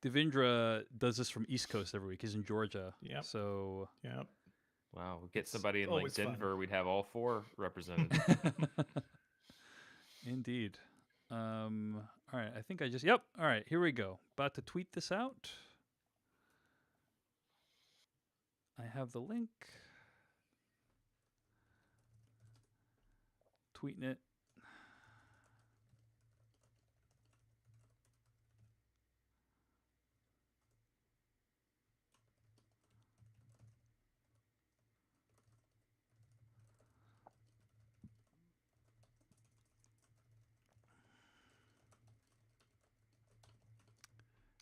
Devindra does this from East Coast every week. He's in Georgia. Yep. So Yep. Wow, we get somebody in like always fun. Denver, we'd have all four represented. Indeed. All right. I think I just. Yep. All right. Here we go. About to tweet this out. I have the link. Tweeting it.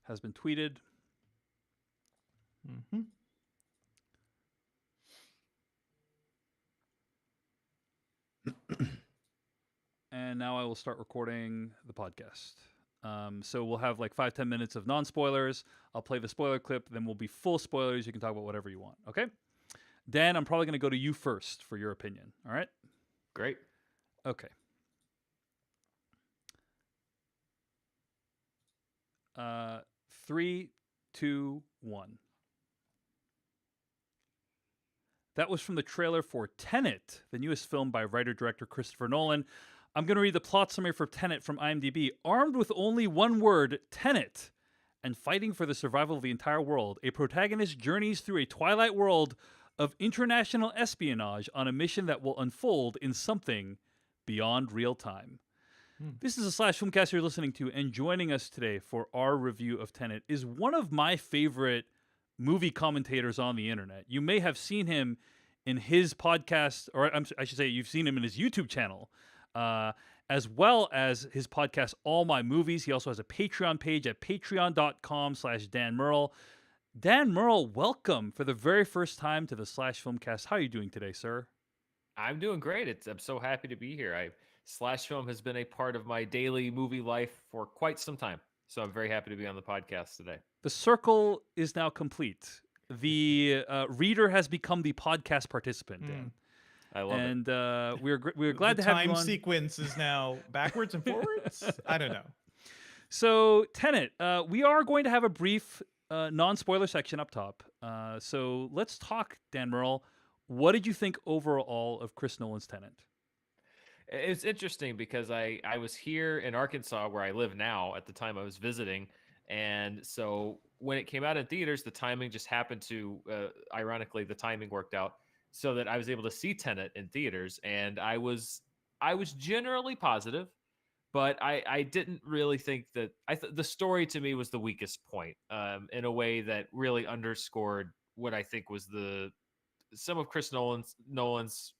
Has been tweeted. Mm-hmm. And now I will start recording the podcast. So we'll have like 5-10 minutes of non-spoilers. I'll play the spoiler clip. Then we'll be full spoilers. You can talk about whatever you want. Okay? Dan, I'm probably going to go to you first for your opinion. All right? Great. Okay. 3, 2, 1. That was from the trailer for Tenet, the newest film by writer-director Christopher Nolan. I'm going to read the plot summary for Tenet from IMDb. Armed with only one word, Tenet, and fighting for the survival of the entire world, a protagonist journeys through a twilight world of international espionage on a mission that will unfold in something beyond real time. This is a Slash Filmcast you're listening to, and joining us today for our review of Tenet is one of my favorite movie commentators on the internet. You may have seen him in his podcast, or I should say you've seen him in his YouTube channel, as well as his podcast, All My Movies. He also has a Patreon page at patreon.com/Dan Merle. Dan Merle, welcome for the very first time to the Slash Filmcast. How are you doing today, sir? I'm doing great. I'm so happy to be here. Slash film has been a part of my daily movie life for quite some time. So I'm very happy to be on the podcast today. The circle is now complete. The reader has become the podcast participant, Dan. I love it. And we're glad to have you on. The time sequence is now backwards and forwards? I don't know. So, Tenet, we are going to have a brief non-spoiler section up top. So let's talk, Dan Merle. What did you think overall of Chris Nolan's Tenet? It's interesting because I was here in Arkansas where I live now at the time I was visiting. And so when it came out in theaters, the timing just happened to, ironically, the timing worked out so that I was able to see Tenet in theaters. And I was generally positive, but I didn't really think that the story to me was the weakest point, in a way that really underscored what I think was some of Chris Nolan's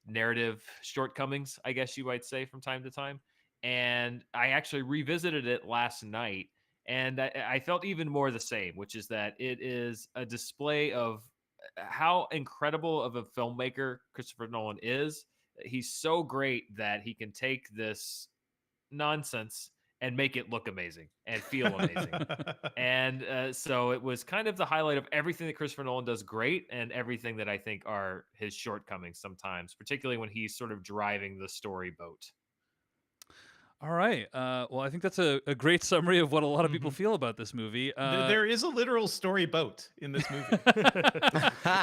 narrative shortcomings, I guess you might say, from time to time. And I actually revisited it last night, and I felt even more the same, which is that it is a display of how incredible of a filmmaker Christopher Nolan is. He's so great that he can take this nonsense and make it look amazing and feel amazing. And so it was kind of the highlight of everything that Christopher Nolan does great and everything that I think are his shortcomings sometimes, particularly when he's sort of driving the story boat. All right. Well, I think that's a great summary of what a lot of people feel about this movie. There is a literal story boat in this movie.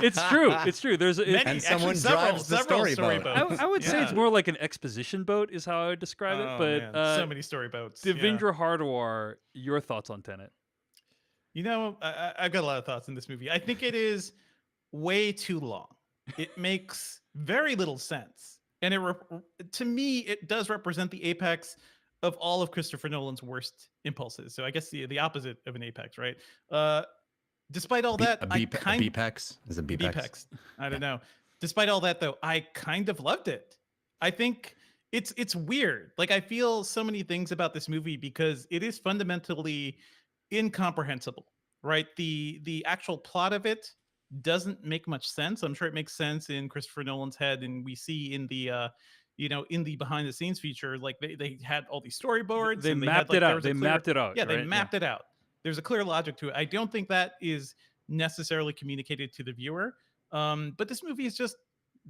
It's true. It's true. And someone drives the story boat. I would say it's more like an exposition boat is how I would describe it. But man. So many story boats. Devindra Hardawar, your thoughts on Tenet? You know, I've got a lot of thoughts in this movie. I think it is way too long. It makes very little sense. And to me, it does represent the apex of all of Christopher Nolan's worst impulses. So I guess the opposite of an apex, right? Despite all that, B-pex? Is it B-pex? B-pex. I don't know. Despite all that, though, I kind of loved it. I think it's weird. Like, I feel so many things about this movie because it is fundamentally incomprehensible, right? The actual plot of it doesn't make much sense. I'm sure it makes sense in Christopher Nolan's head, and we see in the in the behind the scenes feature, like they had all these storyboards. They mapped it out. They mapped it out. Yeah, they mapped it out. There's a clear logic to it. I don't think that is necessarily communicated to the viewer. But this movie is just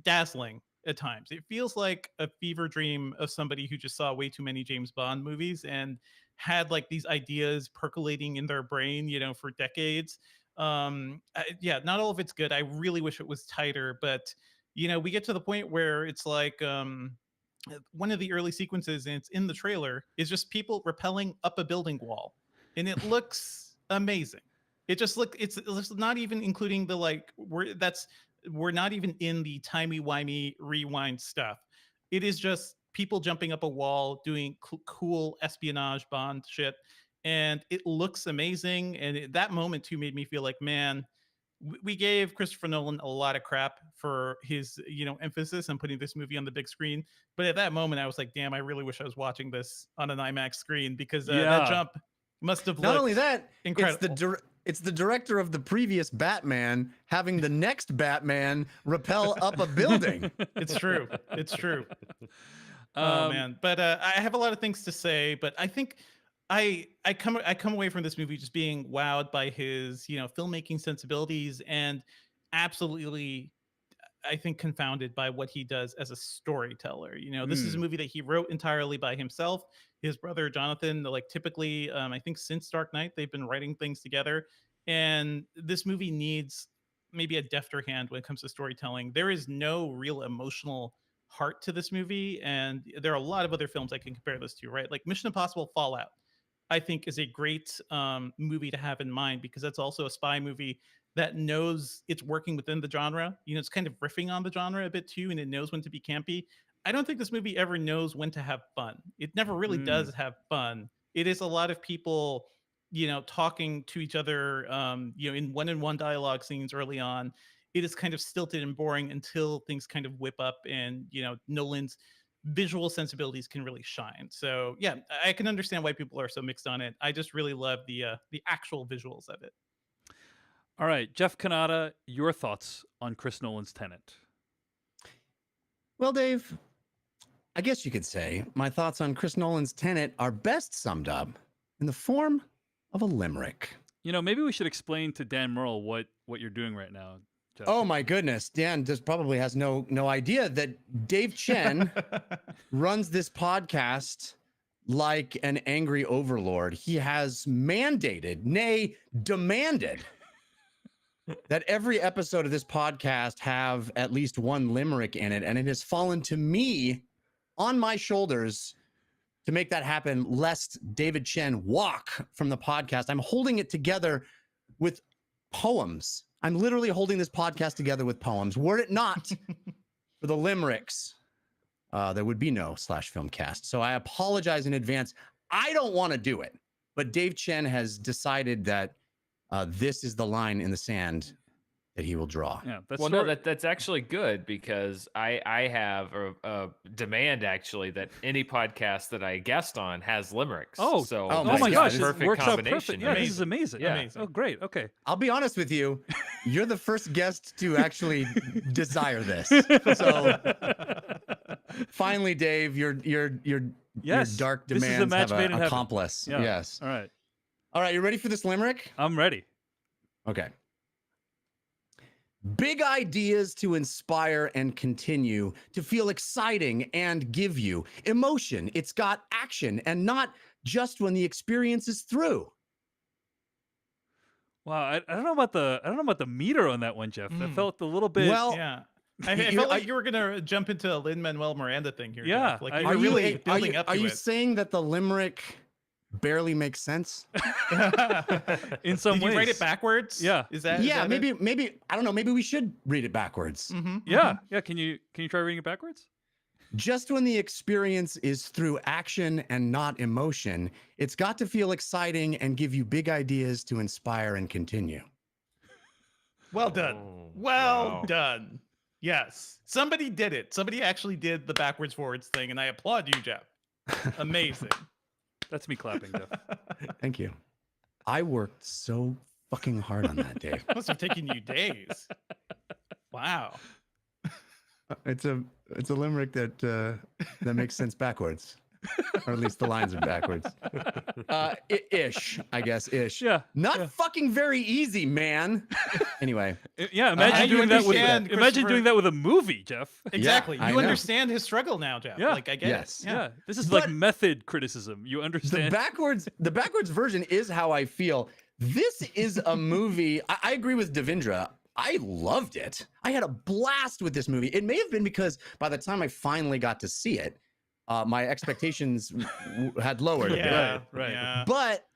dazzling at times. It feels like a fever dream of somebody who just saw way too many James Bond movies and had like these ideas percolating in their brain, you know, for decades. Yeah, not all of it's good. I really wish it was tighter, but you know, we get to the point where it's like one of the early sequences, and it's in the trailer, is just people rappelling up a building wall, and it looks amazing. It just it's not even including the like we're not even in the timey-wimey rewind stuff. It is just people jumping up a wall doing cool espionage Bond shit, and it looks amazing. And that moment too made me feel like, man, we gave Christopher Nolan a lot of crap for his, you know, emphasis on putting this movie on the big screen. But at that moment, I was like, damn, I really wish I was watching this on an IMAX screen, because that jump must have looked Not only that, incredible. it's the director of the previous Batman having the next Batman rappel up a building. It's true. It's true. Oh man, but I have a lot of things to say, but I think I come away from this movie just being wowed by his, you know, filmmaking sensibilities, and absolutely, I think, confounded by what he does as a storyteller. You know, this is a movie that he wrote entirely by himself. His brother Jonathan, like, typically, I think since Dark Knight, they've been writing things together, and this movie needs maybe a defter hand when it comes to storytelling. There is no real emotional heart to this movie, and there are a lot of other films I can compare this to, right? Like Mission Impossible Fallout, I think, is a great movie to have in mind, because that's also a spy movie that knows it's working within the genre. You know, it's kind of riffing on the genre a bit too, and it knows when to be campy. I don't think this movie ever knows when to have fun. It never really does have fun. It is a lot of people, you know, talking to each other, you know, in one-on-one dialogue scenes early on. It is kind of stilted and boring until things kind of whip up, and, you know, Nolan's visual sensibilities can really shine. So yeah, I can understand why people are so mixed on it. I just really love the actual visuals of it. All right, Jeff Kanata, your thoughts on Chris Nolan's Tenet? Well, Dave, I guess you could say my thoughts on Chris Nolan's Tenet are best summed up in the form of a limerick. You know, maybe we should explain to Dan Merle what you're doing right now, Jeff. Oh my goodness, Dan just probably has no idea that Dave Chen runs this podcast like an angry overlord. He has mandated, nay, demanded, that every episode of this podcast have at least one limerick in it, and it has fallen to me on my shoulders to make that happen, lest David Chen walk from the podcast. I'm holding it together with poems. I'm literally holding this podcast together with poems. Were it not for the limericks, there would be no /filmcast. So I apologize in advance. I don't want to do it, but Dave Chen has decided that this is the line in the sand that he will draw. Yeah, that's that's actually good, because I have a demand actually that any podcast that I guest on has limericks. Oh, so oh my gosh, perfect it works out combination. perfect. Yeah, this is amazing. Yeah. Amazing. Oh, great. Okay. I'll be honest with you. You're the first guest to actually desire this. So finally, Dave, your dark This is a demands match have made in an heaven. accomplice. Yeah. Yes. All right. All right. You ready for this limerick? I'm ready. Okay. Big ideas to inspire and continue, to feel exciting and give you emotion. It's got action, and not just when the experience is through. Wow, I don't know about the meter on that one, Jeff. That felt a little bit. Well, Yeah. I felt like you were gonna jump into a Lin-Manuel Miranda thing here. Yeah, Jeff. Like I- you Are were you- really building up to Are you it. saying that the limerick barely makes sense? in some Did ways. you write it backwards? Yeah. Is that? Yeah, is that it? maybe I don't know. Maybe we should read it backwards. Yeah, yeah. Can you try reading it backwards? Just when the experience is through action and not emotion, it's got to feel exciting and give you big ideas to inspire and continue. Well done. Oh, Well wow. done. Yes. Somebody did it. Somebody actually did the backwards forwards thing, and I applaud you, Jeff. Amazing. That's me clapping, Jeff. Thank you. I worked so fucking hard on that, Dave. Must have taken you days. Wow. It's a limerick that makes sense backwards, or at least the lines are backwards. Ish, I guess. Ish. Yeah. Not fucking very easy, man. Anyway, Yeah, imagine you doing that with understand, imagine Christopher. doing that with a movie, Jeff. Exactly. I You know. understand his struggle now, Jeff. Yeah. Like I get Yes. it. Yeah, this is But- like method criticism. You the understand? backwards version is how I feel. This is a movie. I agree with Devindra. I loved it. I had a blast with this movie. It may have been because by the time I finally got to see it, my expectations had lowered a bit. Yeah. Right. Yeah. But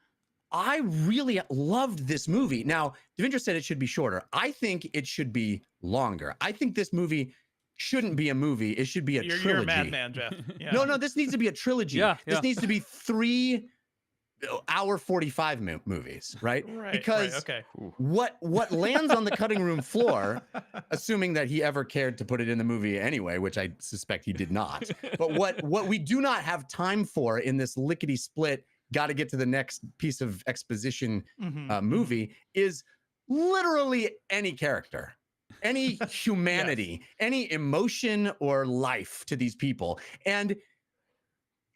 I really loved this movie. Now, Devindra said it should be shorter. I think it should be longer. I think this movie shouldn't be a movie. It should be a trilogy. You're a madman, Jeff. Yeah. No, this needs to be a trilogy. Yeah, This yeah. needs to be 3 hour 45 movies, right? Right. Because right, okay. what lands on the cutting room floor, assuming that he ever cared to put it in the movie anyway, which I suspect he did not. But what we do not have time for in this lickety split, got to get to the next piece of exposition Mhm. movie is literally any character, any humanity, any emotion or life to these people. And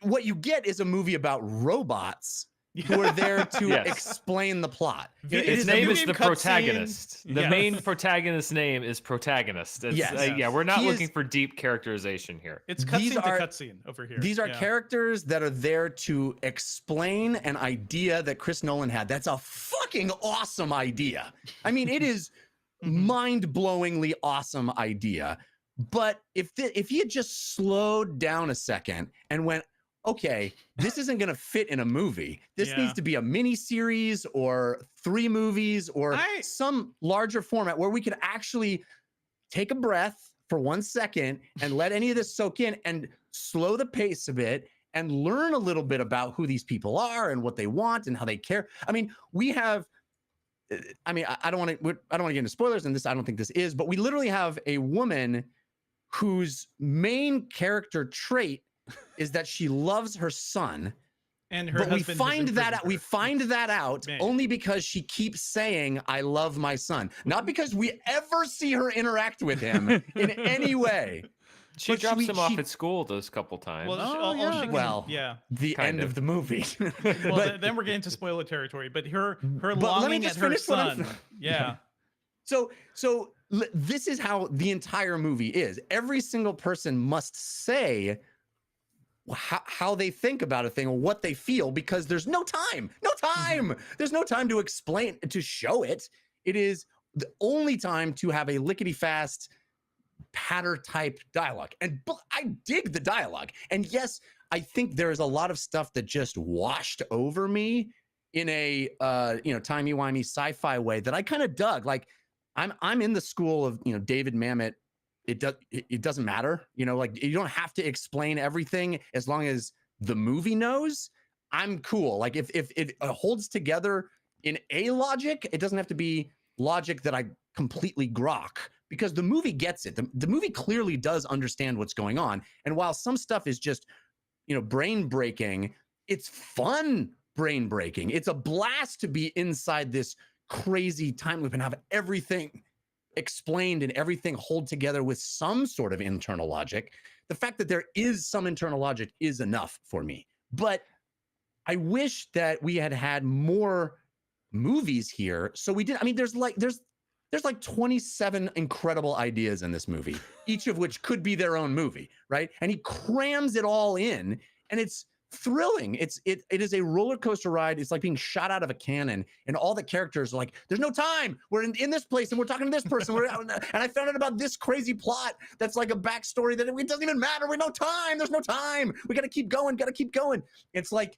what you get is a movie about robots who are there to Yes. explain the plot. It His is a name is movie the cutscene. protagonist. The Yes. main protagonist's name is protagonist. It's, Yes. yeah, we're not He looking is- for deep characterization here. It's These cutscene to are- cutscene over here. These are Yeah. characters that are there to explain an idea that Chris Nolan had. That's a fucking awesome idea. I mean, it is Mhm. mind-blowingly awesome idea. But if he had just slowed down a second and went, okay, this isn't going to fit in a movie. This Yeah. needs to be a mini series or 3 movies or I- some larger format where we could actually take a breath for 1 second and let any of this soak in and slow the pace a bit and learn a little bit about who these people are and what they want and how they care. I mean, we have I don't want to get into spoilers, and I don't think this is, but we literally have a woman whose main character trait is that she loves her son, And her but we husband has find that imprisoned out. We her. find that out Man. only because she keeps saying, "I love my son," not because we ever see her interact with him in any way. She But drops him she- off at school those couple times. Well, Oh, all yeah. she can, Well, yeah. The Kind end of. of the movie. Well, But- then we're getting to spoiler territory. But her But let me longing just at her finish what I'm- son. Yeah. So this is how the entire movie is. Every single person must say how they think about a thing or what they feel, because there's no time. There's no time to explain, to show it. It is the only time to have a lickety fast patter type dialogue. And I dig the dialogue. And yes, I think there is a lot of stuff that just washed over me in a timey-wimey sci-fi way that I kind of dug. Like I'm in the school of, David Mamet. It doesn't matter, like you don't have to explain everything as long as the movie knows. I'm cool. Like if it holds together in a logic, it doesn't have to be logic that I completely grok, because the movie gets it. The movie clearly does understand what's going on. And while some stuff is just, brain breaking, it's fun brain breaking. It's a blast to be inside this crazy time loop and have everything explained and everything hold together with some sort of internal logic. The fact that there is some internal logic is enough for me. But I wish that we had had more movies here. So we did. I mean, there's like 27 incredible ideas in this movie, each of which could be their own movie, right? And he crams it all in, and it's thrilling. It is a roller coaster ride. It's like being shot out of a cannon, and all the characters are like, there's no time. We're in this place, and we're talking to this person. And I found out about this crazy plot that's like a backstory that it doesn't even matter. There's no time. We got to keep going. It's like,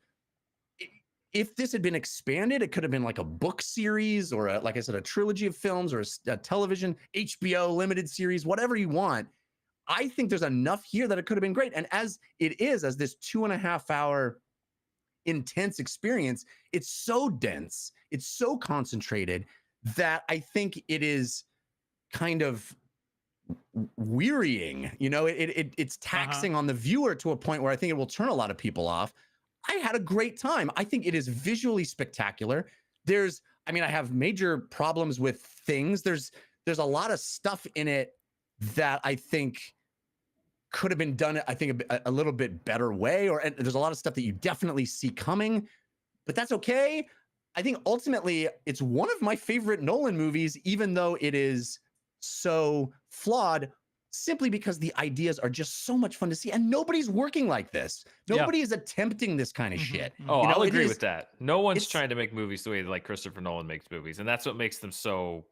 if this had been expanded, it could have been like a book series or like I said, a trilogy of films or a television, HBO limited series, whatever you want. I think there's enough here that it could have been great. And as this 2.5 hour intense experience, it's so dense, it's so concentrated that I think it is kind of wearying. It's taxing on the viewer to a point where I think it will turn a lot of people off. I had a great time. I think it is visually spectacular. I have major problems with things. There's a lot of stuff in it that I think could have been done, I think, a little bit better way, and there's a lot of stuff that you definitely see coming, but that's okay. I think ultimately it's one of my favorite Nolan movies, even though it is so flawed, simply because the ideas are just so much fun to see. And nobody's working like this. Yeah. Nobody is attempting this kind of Mhm, shit. mhm. Oh, You know, I'll it agree is- with that. No one's it's- trying to make movies the way like Christopher Nolan makes movies, and that's what makes them so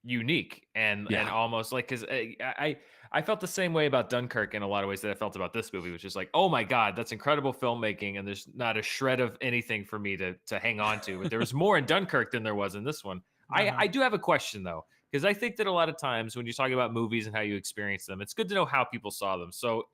unique and Yeah. almost like because I felt the same way about Dunkirk in a lot of ways that I felt about this movie, which is like, oh my god, that's incredible filmmaking, and there's not a shred of anything for me to hang on to. But there was more in Dunkirk than there was in this one. I do have a question though, because I think that a lot of times when you're talking about movies and how you experience them, it's good to know how people saw them. So,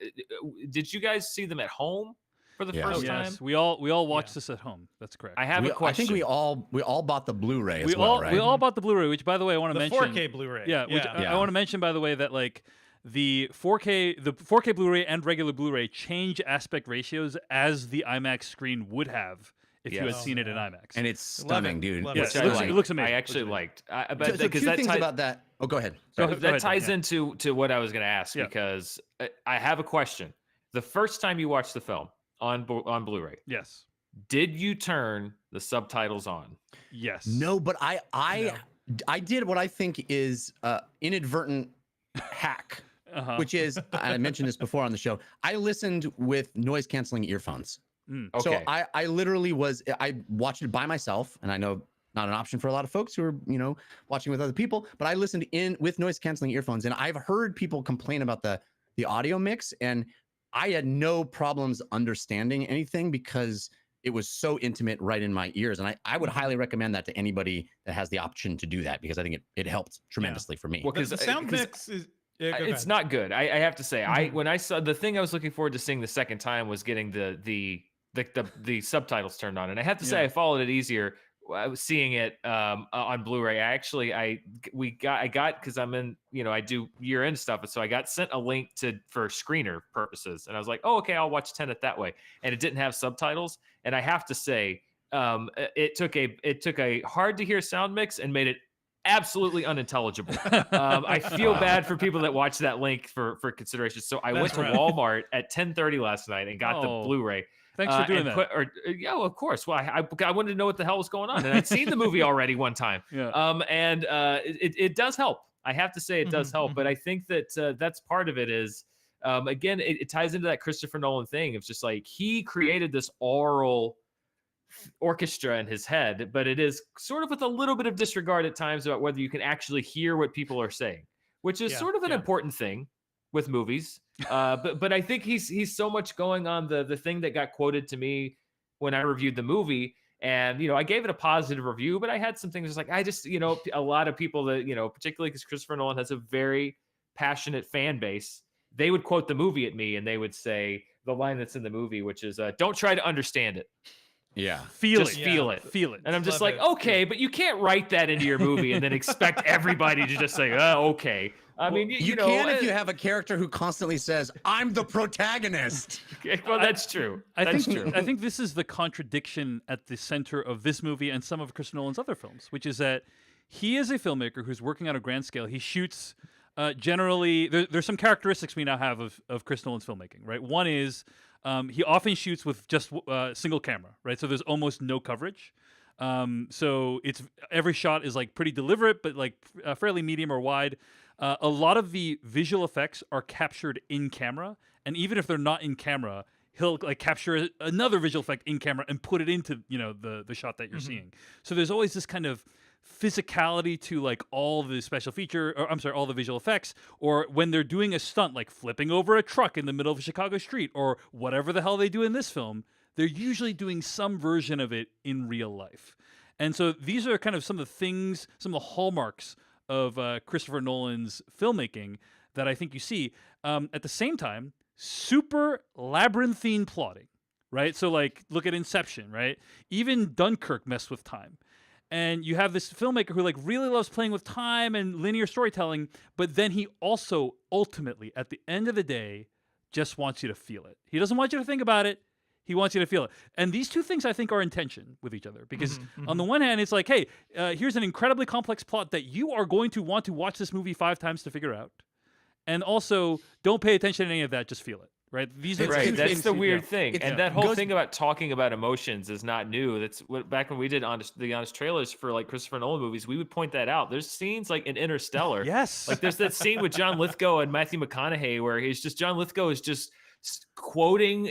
did you guys see them at home for the Yeah. first Yes, time? we all watched Yeah. this at home. That's correct. I have a I question. think we all bought the Blu-ray as we well, all right? we all bought the Blu-ray, which by the way I want to The mention. 4K Blu-ray. Yeah, which yeah. I want to mention by the way that like the 4K Blu-ray and regular Blu-ray change aspect ratios as the IMAX screen would have if you had Yes. seen it in Yeah. IMAX. And it's Love stunning, it. dude. Love yeah, it. it looks, it looks amazing. I It actually looks amazing. liked. So, But so because two that things ties, about that. Oh, go ahead. Go Sorry. ahead. that ties yeah. into what I was going to ask Yeah. because I have a question. The first time you watched the film on Blu-ray, Yes. did you turn the subtitles on? Yes. No, but I did what I think is inadvertent hack, Uh-huh. which is I mentioned this before on the show. I listened with noise canceling earphones. So Okay. I literally I watched it by myself, and I know not an option for a lot of folks who are, watching with other people, but I listened in with noise canceling earphones, and I've heard people complain about the audio mix, and I had no problems understanding anything because it was so intimate right in my ears. And I would highly recommend that to anybody that has the option to do that, because I think it helped tremendously for me. Well, The, the sound 'cause mix is. Yeah, go it's ahead. not good. I have to say, Mhm. when I saw the thing I was looking forward to seeing the second time was getting the subtitles turned on, and I have to say Yeah. I followed it easier. I was seeing it on Blu-ray. I got because I'm in, I do year-end stuff, and so I got sent a link for screener purposes, and I was like, oh, okay, I'll watch Tenet that way, and it didn't have subtitles, and I have to say, it took a hard to hear sound mix and made it absolutely unintelligible. I feel Wow. bad for people that watch that link for consideration. So I went That's to rough. Walmart at 10:30 last night and got the Oh. Blu-ray. Thanks for doing that. Yeah, well, of course. Well, I wanted to know what the hell was going on, and I'd seen the movie already one time. Yeah. It does help. I have to say it does Mhm, help, but I think that that's part of it is, again, it ties into that Christopher Nolan thing. It's just like he created this oral orchestra in his head, but it is sort of with a little bit of disregard at times about whether you can actually hear what people are saying, which is Yeah, sort of an yeah. important thing with movies. But I think he's so much going on the thing that got quoted to me when I reviewed the movie. And, I gave it a positive review, but I had some things like, I just, a lot of people that, particularly because Christopher Nolan has a very passionate fan base, they would quote the movie at me and they would say the line that's in the movie, which is, don't try to understand it. Yeah. Feel Just it. feel it. Feel it. And I'm just Love like, it. okay, but you can't write that into your movie and then expect everybody to just say, oh, okay. I mean, You can if you have a character who constantly says, "I'm the protagonist." well, that's true. That's true. I think this is the contradiction at the center of this movie and some of Chris Nolan's other films, which is that he is a filmmaker who's working on a grand scale. He shoots generally. There's some characteristics we now have of Chris Nolan's filmmaking, right? One is he often shoots with just single camera, right? So there's almost no coverage. So it's every shot is like pretty deliberate, but like fairly medium or wide. A lot of the visual effects are captured in camera, and even if they're not in camera, he'll like capture another visual effect in camera and put it into the shot that you're seeing. So there's always this kind of physicality to like all the special all the visual effects, or when they're doing a stunt like flipping over a truck in the middle of a Chicago street or whatever the hell they do in this film, they're usually doing some version of it in real life. And so these are kind of some of the things, some of the hallmarks of Christopher Nolan's filmmaking that I think you see. At the same time, super labyrinthine plotting, right? So like, look at Inception, right? Even Dunkirk messed with time. And you have this filmmaker who like really loves playing with time and linear storytelling, but then he also ultimately, at the end of the day, just wants you to feel it. He doesn't want you to think about it. He wants you to feel it. And these two things, I think, are in tension with each other. Because on the one hand, it's like, hey, here's an incredibly complex plot that you are going to want to watch this movie 5 times to figure out. And also, don't pay attention to any of that, just feel it. right? These are It's- the Right, two that's things the you- weird yeah. thing, It's- and that whole goes- thing about talking about emotions is not new. That's what back when we did the honest trailers for like Christopher Nolan movies, we would point that out. There's scenes like in Interstellar, Yes. like there's that scene with John Lithgow and Matthew McConaughey where John Lithgow is just quoting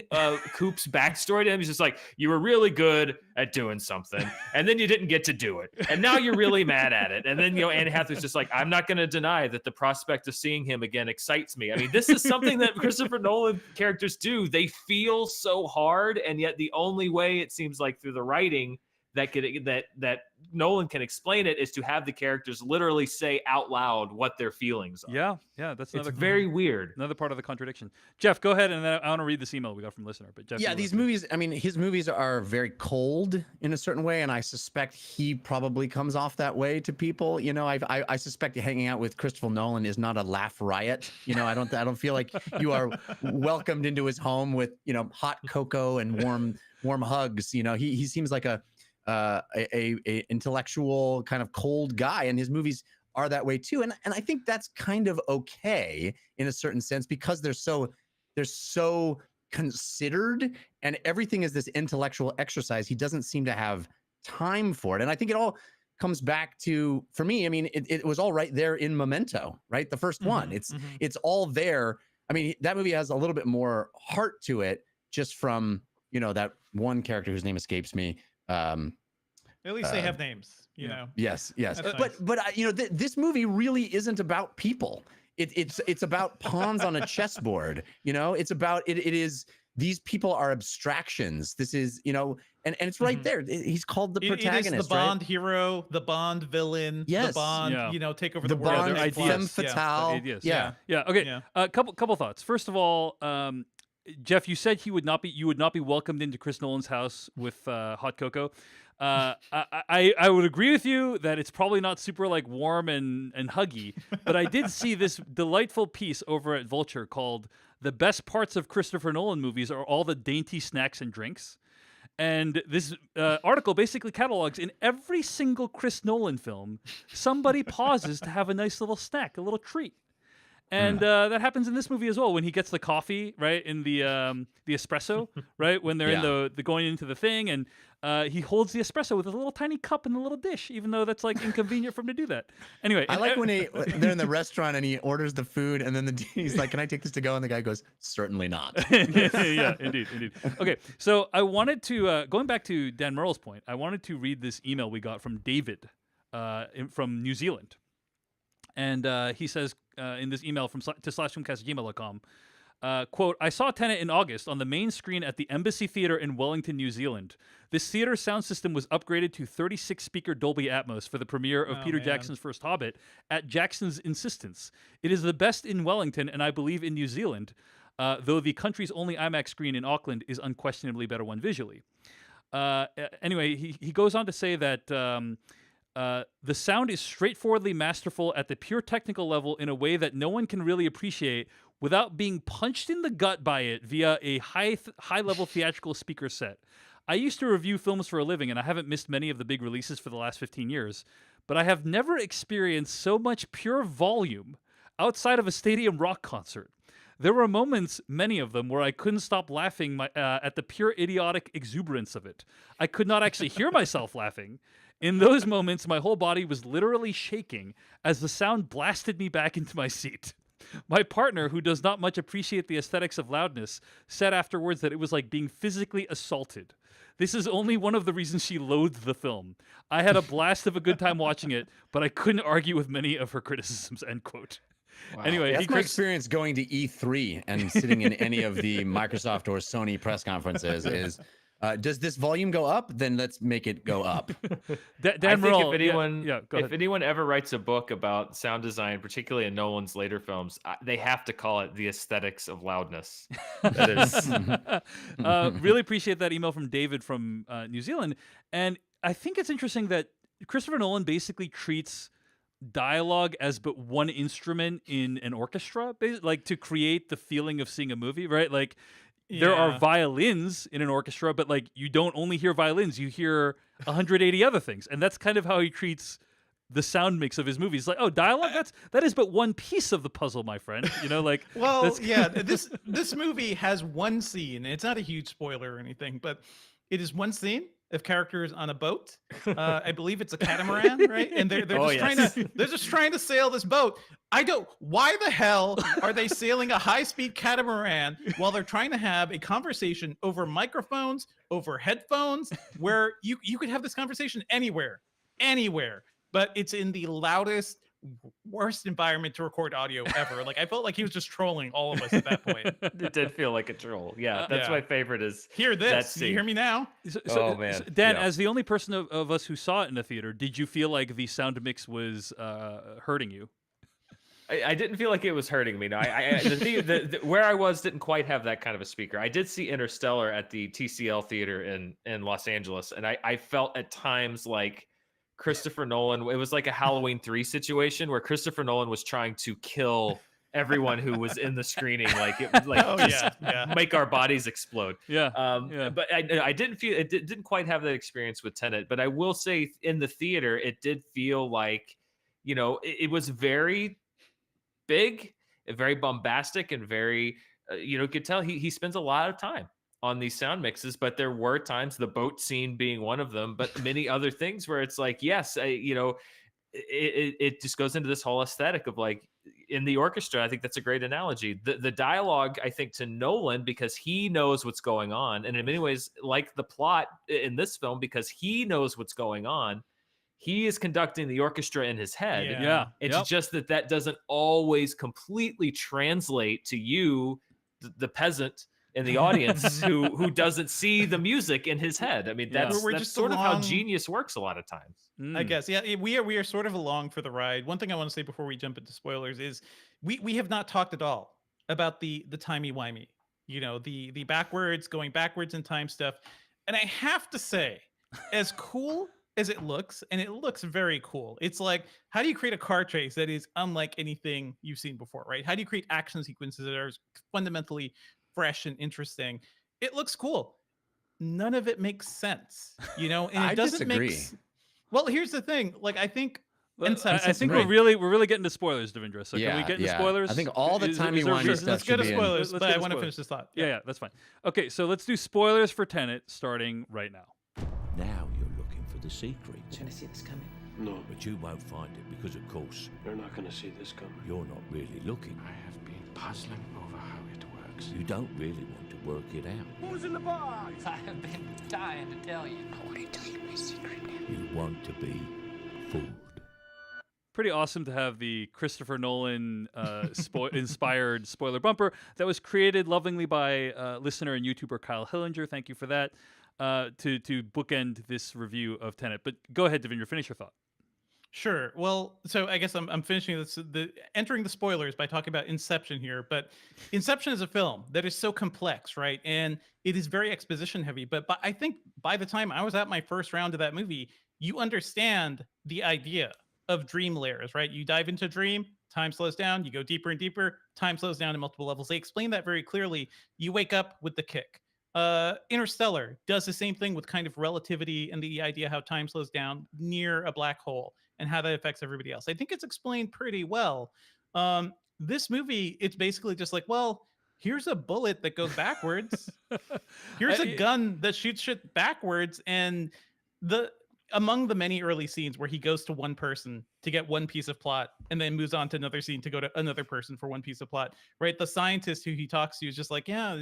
Coop's backstory to him. He's just like, "You were really good at doing something, and then you didn't get to do it, and now you're really mad at it." And then Anne Hathaway's just like, "I'm not going to deny that the prospect of seeing him again excites me." I mean, this is something that Christopher Nolan characters do. They feel so hard, and yet the only way it seems like through the writing that Nolan can explain it is to have the characters literally say out loud what their feelings are. Yeah, that's It's another very weird. another part of the contradiction. Jeff, go ahead, and then I want to read this email we got from listener. But Jeff, Yeah, you these wanna- movies, I mean, his movies are very cold in a certain way, and I suspect he probably comes off that way to people. You know, I suspect hanging out with Christopher Nolan is not a laugh riot. You know, I don't feel like you are welcomed into his home with, you know, hot cocoa and warm hugs. You know, he seems like a intellectual kind of cold guy, and his movies are that way too. And I think that's kind of okay in a certain sense because they're so considered and everything is this intellectual exercise. He doesn't seem to have time for it. And I think it all comes back to, for me, I mean, it was all right there in Memento, right? The first one. It's all there. I mean, that movie has a little bit more heart to it just from, you know, that one character whose name escapes me. At least they have names, you know. Yes. That's But you know, this movie really isn't about people. It's about pawns on a chessboard. You know, it's about it is these people are abstractions. This is, you know, and it's right there. He's called the protagonist. It is the Bond right? hero, the Bond villain, Yes. the Bond, Yeah. you know, take over The the world. Bond their take ideas. flights. femme fatale. Ideas. Yeah. Yeah. Okay. Yeah. Couple thoughts. First of all, Jeff, you said you would not be welcomed into Chris Nolan's house with hot cocoa. I would agree with you that it's probably not super like warm and huggy, but I did see this delightful piece over at Vulture called "The Best Parts of Christopher Nolan Movies Are All the Dainty Snacks and Drinks." And this article basically catalogs in every single Chris Nolan film, somebody pauses to have a nice little snack, a little treat. And that happens in this movie as well when he gets the coffee, right, in the espresso, right, when they're in the going into the thing, and he holds the espresso with a little tiny cup in the little dish, even though that's like inconvenient for him to do that. Anyway, I like when they're in the restaurant and he orders the food and then he's like, "Can I take this to go?" And the guy goes, "Certainly not." Yeah, indeed. Okay, so I wanted to going back to Dan Merle's point, I wanted to read this email we got from David from New Zealand. And he says in this email to /filmcast@gmail.com, quote, "I saw Tenet in August on the main screen at the Embassy Theatre in Wellington, New Zealand. This theater sound system was upgraded to 36-speaker Dolby Atmos for the premiere of Peter Jackson's first Hobbit at Jackson's insistence. It is the best in Wellington and I believe in New Zealand, though the country's only IMAX screen in Auckland is unquestionably better one visually." Anyway, he goes on to say that the sound is straightforwardly masterful at the pure technical level in a way that no one can really appreciate without being punched in the gut by it via a high-level theatrical speaker set. I used to review films for a living, and I haven't missed many of the big releases for the last 15 years, but I have never experienced so much pure volume outside of a stadium rock concert. There were moments, many of them, where I couldn't stop laughing at the pure idiotic exuberance of it. I could not actually hear myself laughing. In those moments, my whole body was literally shaking as the sound blasted me back into my seat. My partner, who does not much appreciate the aesthetics of loudness, said afterwards that it was like being physically assaulted. This is only one of the reasons she loathed the film. I had a blast of a good time watching it, but I couldn't argue with many of her criticisms, end quote. Wow. Anyway, That's he my crits- experience going to E3 and sitting in any of the Microsoft or Sony press conferences is, does this volume go up? Then let's make it go up. Dan I think Merle, if anyone go ahead. if anyone ever writes a book about sound design, particularly in Nolan's later films, they have to call it The Aesthetics of Loudness. That is Really appreciate that email from David from New Zealand. And I think it's interesting that Christopher Nolan basically treats dialogue as but one instrument in an orchestra, like to create the feeling of seeing a movie, right? Like there are violins in an orchestra, but like you don't only hear violins, you hear 180 other things. And that's kind of how he treats the sound mix of his movies. Like, oh, dialogue, that is but one piece of the puzzle, my friend. You know, like, Well, that's- yeah, this movie has one scene. And it's not a huge spoiler or anything, but it is one scene of characters on a boat. I believe it's a catamaran, right? And they're Oh, just yes. they're just trying to sail this boat. Why the hell are they sailing a high-speed catamaran while they're trying to have a conversation over microphones, over headphones, where you could have this conversation anywhere, but it's in the loudest, worst environment to record audio ever. Like, I felt like he was just trolling all of us at that point. It did feel like a troll. Yeah, that's Yeah. my favorite. Is Hear that this. scene. You hear me now? Oh, man. Dan, Yeah. as the only person of us who saw it in the theater, did you feel like the sound mix was hurting you? I didn't feel like it was hurting me. No, where I was didn't quite have that kind of a speaker. I did see Interstellar at the TCL theater in Los Angeles, and I felt at times like Christopher Nolan. It was like a Halloween 3 situation where Christopher Nolan was trying to kill everyone who was in the screening. Like it was like Oh, just yeah. make our bodies explode. Yeah. Yeah. But I didn't feel it didn't quite have that experience with Tenet. But I will say in the theater, it did feel like, it was very big, very bombastic, and very, you could tell he spends a lot of time on these sound mixes. But there were times, the boat scene being one of them, but many other things where it's like, yes, it just goes into this whole aesthetic of like in the orchestra. I think that's a great analogy. The dialogue, I think, to Nolan, because he knows what's going on, and in many ways, like the plot in this film, because he knows what's going on. He is conducting the orchestra in his head. Yeah. It's Yep. just that doesn't always completely translate to you, the peasant in the audience who doesn't see the music in his head. I mean, Yeah. that's, We're that's just sort of how along- genius works a lot of times. Mm. I guess. Yeah, we are sort of along for the ride. One thing I want to say before we jump into spoilers is we have not talked at all about the timey-wimey, the going backwards in time stuff. And I have to say, as cool as it looks, and it looks very cool. It's like, how do you create a car chase that is unlike anything you've seen before, right? How do you create action sequences that are fundamentally fresh and interesting? It looks cool. None of it makes sense, and it I doesn't disagree. make. Well, here's the thing. Like, I think Well, Inception. I think Right. we're really getting to spoilers, Devendra. So can we get into spoilers? I think all the Is there timey-wimey room? stuff Let's go to should be in. spoilers, Let's but get I to want to spoilers. finish this thought. Yeah, that's fine. Okay, so let's do spoilers for Tenet starting right now. Now you're looking for the secret. You're gonna see this coming. No. But you won't find it because, of course, You're not gonna see this coming. you're not really looking. I have been puzzling over how it works. You don't really want to work it out. Who's in the box? I have been dying to tell you. I want to tell you my secret. You want to be fooled. Pretty awesome to have the Christopher Nolan inspired spoiler bumper that was created lovingly by listener and YouTuber Kyle Hillinger. Thank you for that. To bookend this review of Tenet. But go ahead, Devendra, finish your thought. Sure. Well, so I guess I'm finishing entering the spoilers by talking about Inception here. But Inception is a film that is so complex, right? And it is very exposition heavy. But I think by the time I was at my first round of that movie, you understand the idea of dream layers, right? You dive into dream, time slows down, you go deeper and deeper, time slows down in multiple levels. They explain that very clearly. You wake up with the kick. Interstellar does the same thing with kind of relativity and the idea how time slows down near a black hole and how that affects everybody else. I think it's explained pretty well. This movie, it's basically just like, well, here's a bullet that goes backwards. Here's a gun that shoots shit backwards. And among the many early scenes where he goes to one person to get one piece of plot and then moves on to another scene to go to another person for one piece of plot, right? The scientist who he talks to is just like, yeah,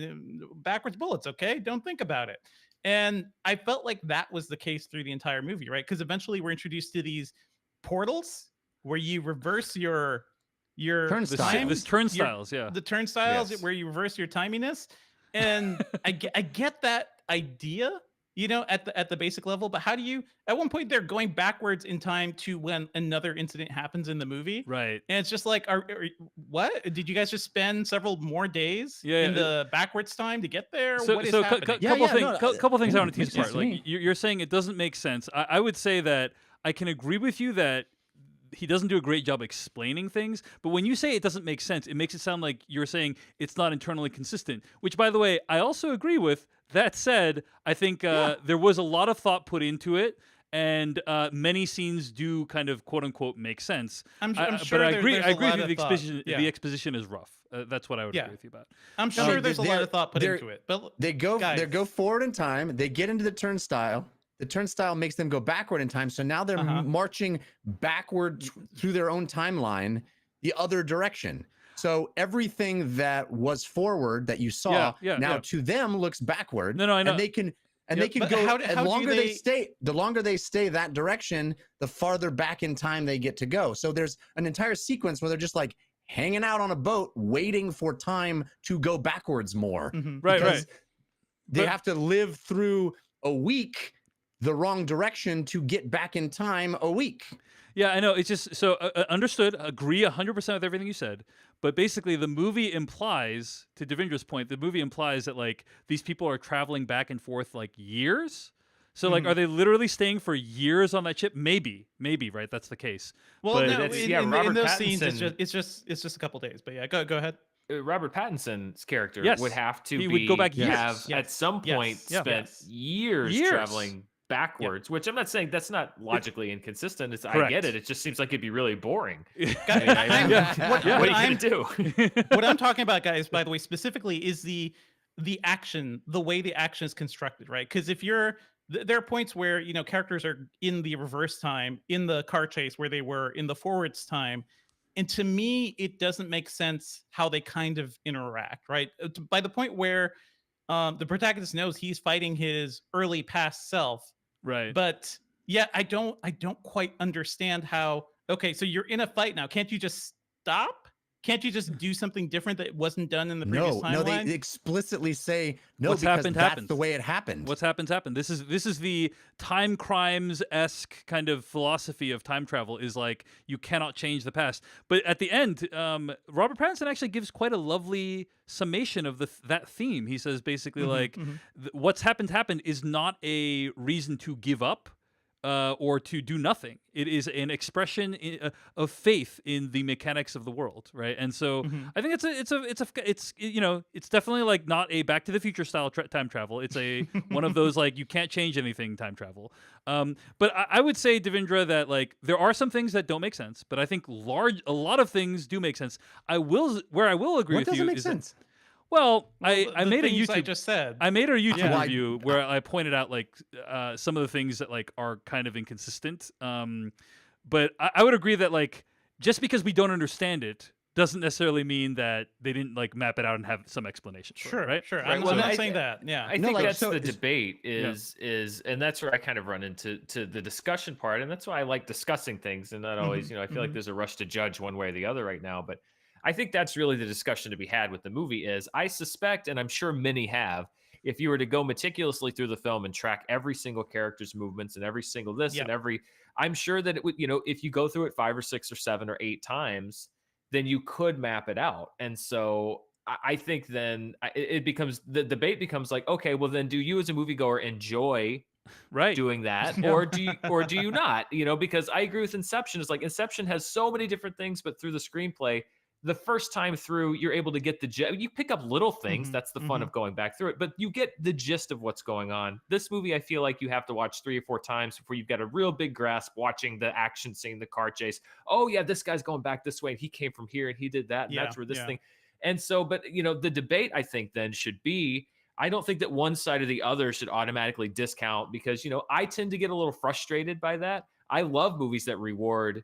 backwards bullets, okay? Don't think about it. And I felt like that was the case through the entire movie, right? Because eventually we're introduced to these portals where you reverse your Turnstiles. time, This turnstiles, the turnstiles Yes. where you reverse your timiness. And I get that idea, at the basic level, but how do you, at one point they're going backwards in time to when another incident happens in the movie. Right. And it's just like, what? Did you guys just spend several more days Yeah, in the backwards time to get there? So, What is so happening? couple things I want to tease makes sense apart. to Like me. you're saying it doesn't make sense. I would say that I can agree with you that he doesn't do a great job explaining things, but when you say it doesn't make sense, it makes it sound like you're saying it's not internally consistent, which, by the way, I also agree with. That said, I think there was a lot of thought put into it, and many scenes do kind of quote unquote make sense. I'm sure but I there- agree. there's I a agree lot with you. of The thought. exposition. Yeah. The exposition is rough. That's what I would Yeah. agree with you about. I'm No, sure they- there's a lot they're- of thought put they're- into it, but They go guys. forward in time. They get into the turnstile. The turnstile makes them go backward in time. So now they're Uh-huh. marching backward through their own timeline, the other direction. So everything that was forward that you saw now to them looks backward. No, I know. And they can but go. how And do longer they- the longer they stay that direction, the farther back in time they get to go. So there's an entire sequence where they're just like hanging out on a boat, waiting for time to go backwards more. Mhm. Right, Because They But- have to live through a week the wrong direction to get back in time a week. Yeah, I know. It's just so understood. Agree 100% with everything you said. But basically, the movie implies, to Devindra's point, the movie implies that like these people are traveling back and forth like years. So like, are they literally staying for years on that ship? Maybe, right? That's the case. Well, But no, that's- in, yeah, in Robert those scenes, Pattinson- it's just a couple days. But yeah, go ahead. Robert Pattinson's character Yes. would have to He be would go back years. have Yes. at some Yes. point Yeah. spent Yes. years Years. traveling backwards, which I'm not saying that's not logically inconsistent. I Correct. get it. It just seems like it'd be really boring. Guys, I mean, what what are you I'm- gonna do? what I'm talking about, guys, by the way, specifically is the action, the way the action is constructed, right? Because if you're there are points where characters are in the reverse time in the car chase where they were in the forwards time, and to me it doesn't make sense how they kind of interact, right? By the point where the protagonist knows he's fighting his early past self, Right. but yeah, I don't quite understand how. Okay, so you're in a fight now. Can't you just stop? Can't you just do something different that wasn't done in the previous timeline? No, they explicitly say no What's because happened, that's happens. the way it happened. What's happened. This is the time crimes-esque kind of philosophy of time travel, is like you cannot change the past. But at the end, Robert Pattinson actually gives quite a lovely summation of that theme. He says basically like what's happened is not a reason to give up. Or to do nothing. It is an expression of faith in the mechanics of the world, right? And so I think it's definitely like not a Back to the Future style time travel. It's a one of those like you can't change anything time travel. But I would say, Devindra, that like there are some things that don't make sense, but I think a lot of things do make sense. I will agree What with you. doesn't make is that- sense? well, The I made a things YouTube. I just said. I made a YouTube Yeah. review where I pointed out like some of the things that like are kind of inconsistent. But I would agree that like just because we don't understand it doesn't necessarily mean that they didn't like map it out and have some explanation. For it, right? Sure. Right, I'm well, not I- saying that. Yeah. I No, think like, that's so the it's- debate is, and that's where I kind of run into the discussion part, and that's why I like discussing things and not always, I feel like there's a rush to judge one way or the other right now, but I think that's really the discussion to be had with the movie. Is I suspect, and I'm sure many have, if you were to go meticulously through the film and track every single character's movements and every single this and every, I'm sure that it would, if you go through it 5 or 6 or 7 or 8 times, then you could map it out. And so I think then it becomes, the debate becomes like, okay, well then do you as a moviegoer enjoy Right. doing that, or do you not? Because I agree with Inception. It's like Inception has so many different things, but through the screenplay, the first time through, you're able to get you pick up little things. That's the fun of going back through it, but you get the gist of what's going on. This movie, I feel like you have to watch 3 or 4 times before you've got a real big grasp watching the action scene, the car chase. Oh yeah, this guy's going back this way and he came from here and he did that. And that's where this thing. And so, but the debate I think then should be, I don't think that one side or the other should automatically discount, because, I tend to get a little frustrated by that. I love movies that reward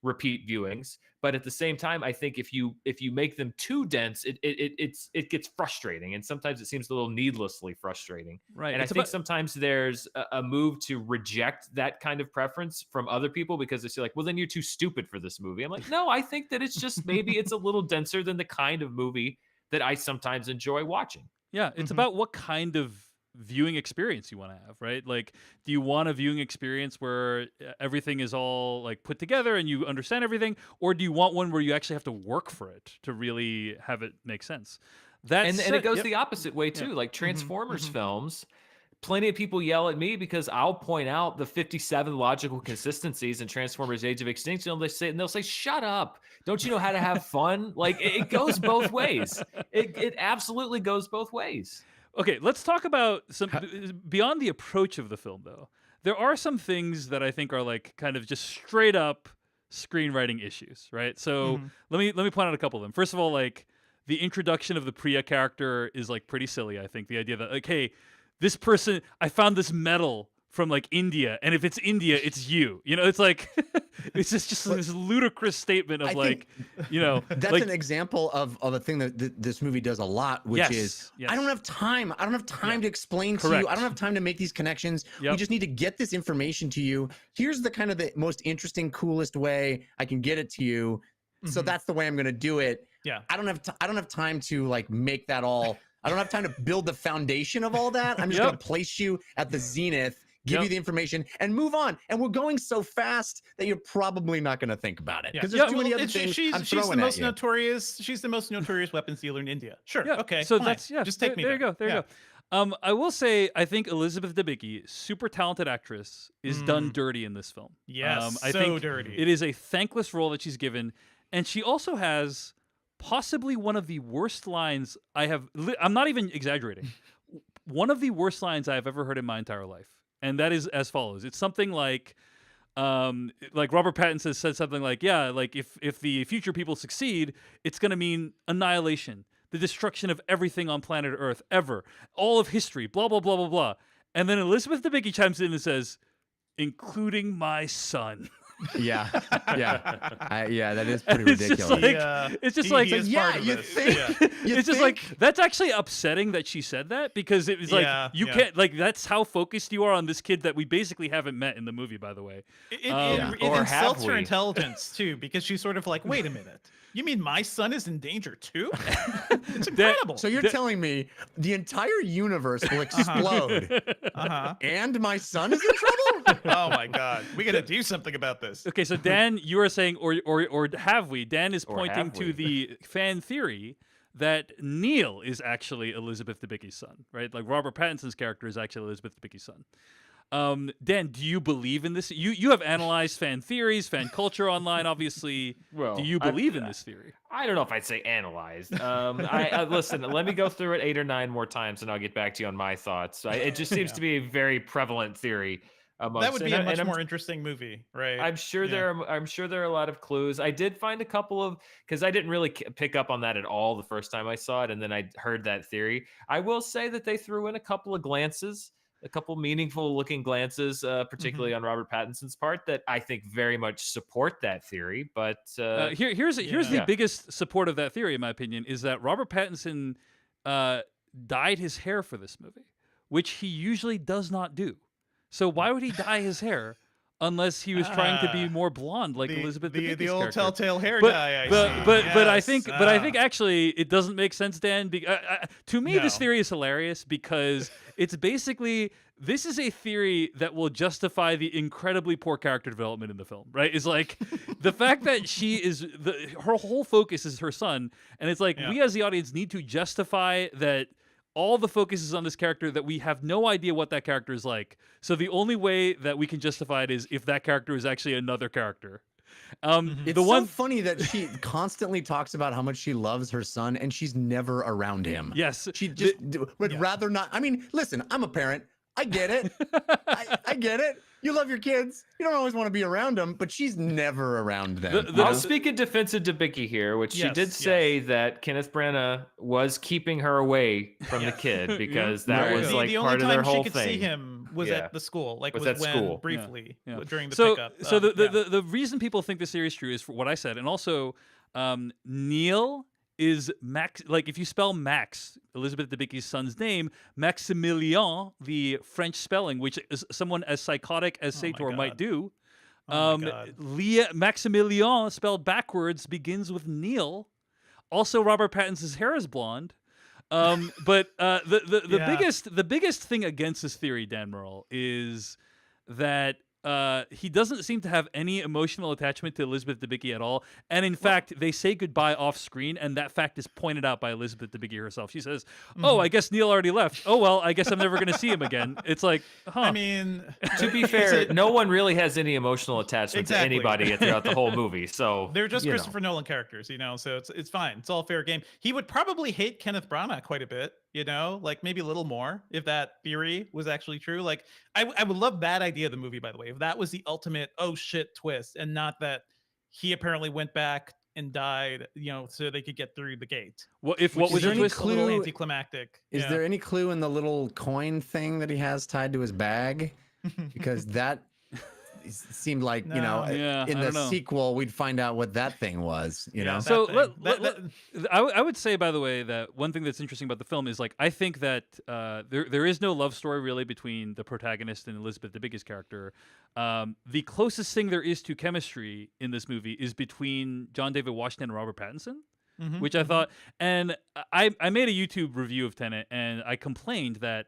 repeat viewings, but at the same time, I think if you make them too dense, it gets frustrating, and sometimes it seems a little needlessly frustrating. Right. And It's I think about- sometimes there's a move to reject that kind of preference from other people because they say like, well, then you're too stupid for this movie. I'm like, no, I think that it's just maybe it's a little denser than the kind of movie that I sometimes enjoy watching. Yeah, it's about what kind of viewing experience you want to have, right? Like, do you want a viewing experience where everything is all like put together and you understand everything, or do you want one where you actually have to work for it to really have it make sense? And it goes the opposite way too. Like Transformers films, plenty of people yell at me because I'll point out the 57 logical consistencies in Transformers: Age of Extinction. And they'll say, "Shut up! Don't you know how to have fun?" Like it goes both ways. It absolutely goes both ways. Okay, let's talk about some beyond the approach of the film, though. there are some things that I think are like kind of just straight up screenwriting issues, right? So Mhm. let me point out a couple of them. First of all, like the introduction of the Priya character is like pretty silly. I think the idea that like, hey, this person, I found this medal from like India, and if it's India, it's you. You know, it's like it's just this ludicrous statement of I like, think you know, that's like, an example of a thing that this movie does a lot, which is yes. I don't have time. I don't have time to explain to you. Correct. I don't have time to make these connections. We Yep. just need to get this information to you. Here's the kind of the most interesting, coolest way I can get it to you. So Mhm. that's the way I'm going to do it. Yeah. I don't have time to like make that all. I don't have time to build the foundation of all that. I'm just Yep. going to place you at the zenith, give you Yep. the information, and move on. And we're going so fast that you're probably not going to think about it Yeah. because there's Yeah, too many Well, other it's- things she's I'm the throwing most at you. notorious. She's the most notorious weapons dealer in India. Sure. Yeah. Okay. So fine. that's Just take me there. You there. go. There Yeah. you go. I will say I think Elizabeth Debicki, super talented actress, is done dirty in this film. Yes. I so think dirty. it is a thankless role that she's given, and she also has possibly one of the worst lines I have. I'm not even exaggerating. One of the worst lines I have ever heard in my entire life, and that is as follows. It's something like Robert Pattinson said something like, yeah, like if the future people succeed, it's going to mean annihilation, the destruction of everything on planet Earth ever, all of history, blah blah blah blah blah. And then Elizabeth Debicki chimes in and says, including my son. Yeah, yeah, that is pretty It's just ridiculous. like- it's just like- he is yeah, part of you this. think- Yeah. You It's just like think? that's actually upsetting that she said that because it was like Yeah, you yeah. can't like that's how focused you are on this kid that we basically haven't met in the movie, by the way. It Or insults have her we? intelligence too, because she's sort of like, wait a minute, you mean my son is in danger too? It's incredible. So you're telling me the entire universe will explode uh-huh. and my son is in trouble? Oh my God, we got to do something about this. Okay, so Dan, you are saying, or have we? Dan is Or pointing have to we? the fan theory that Neil is actually Elizabeth Debicki's son, right? Like Robert Pattinson's character is actually Elizabeth Debicki's son. Dan, do you believe in this? You have analyzed fan theories, fan culture online, obviously. Well, do you believe in this theory? I don't know if I'd say analyzed. I listen. Let me go through it 8 or 9 more times, and I'll get back to you on my thoughts. It just seems to be a very prevalent theory amongst. That would be and a much I'm- more interesting movie, right? I'm sure I'm sure there are a lot of clues. I did find a couple of because I didn't really pick up on that at all the first time I saw it, and then I heard that theory. I will say that they threw in a couple of glances, a couple meaningful looking glances, particularly on Robert Pattinson's part, that I think very much support that theory. But Here's the Yeah. biggest support of that theory, in my opinion, is that Robert Pattinson dyed his hair for this movie, which he usually does not do. So why would he dye his hair unless he was trying to be more blonde like Elizabeth Debicki's the old character? telltale hair But dye. but I Yes. think actually it doesn't make sense, Dan. To me, this No. theory is hilarious because it's basically this is a theory that will justify the incredibly poor character development in the film. Right? Is like the fact that she is her whole focus is her son, and it's like Yeah. we as the audience need to justify that. All the focus is on this character that we have no idea what that character is like. So the only way that we can justify it is if that character is actually another character. It's The so one, funny that she constantly talks about how much she loves her son and she's never around him. yes, She just would rather not. I mean, listen, I'm a parent. I get it. I get it. You love your kids. You don't always want to be around them, but she's never around them. I'll speak in defense of Debicki here, which she Yes, did say that Kenneth Branagh was keeping her away from the kid because that Right. was the like only part of time their whole she could thing. see him was Yeah. at the school, like Was was at when school. briefly Yeah. during the so pickup. so Yeah. the reason people think this theory is true is for what I said, and also Neil is Max. Like if you spell Max, Elizabeth Debicki's son's name, Maximilien, the French spelling, which is someone as psychotic as my Sator might God. do. Oh my God. Maximilien spelled backwards begins with Neil. Also, Robert Pattinson's hair is blonde. But the Yeah. biggest thing against this theory, Dan Merle, is that he doesn't seem to have any emotional attachment to Elizabeth Debicki at all. And in fact, they say goodbye off screen, and that fact is pointed out by Elizabeth Debicki herself. She says, "Oh, I guess Neil already left. Oh well, I guess I'm never going to see him again." It's like, huh? I mean, To be fair, no one really has any emotional attachment Exactly. to anybody throughout the whole movie. So they're just you know. Christopher Nolan characters, so it's fine. It's all fair game. He would probably hate Kenneth Branagh quite a bit. you know, like maybe a little more if that theory was actually true. Like I would love that idea of the movie, by the way, if that was the ultimate oh shit twist, and not that he apparently went back and died, you know, so they could get through the gate. What if Which what is was the there any twist? a little clue- anticlimactic. Is Yeah. there any clue in the little coin thing that he has tied to his bag? Because that seemed like, you know, No. Yeah, in I the don't know. sequel, we'd find out what that thing was, you know? that So thing. I would say, by the way, that one thing that's interesting about the film is like I think that there is no love story really between the protagonist and Elizabeth Debicki's character. The closest thing there is to chemistry in this movie is between John David Washington and Robert Pattinson. Mhm, Which I mhm. thought, and I made a YouTube review of Tenet, and I complained that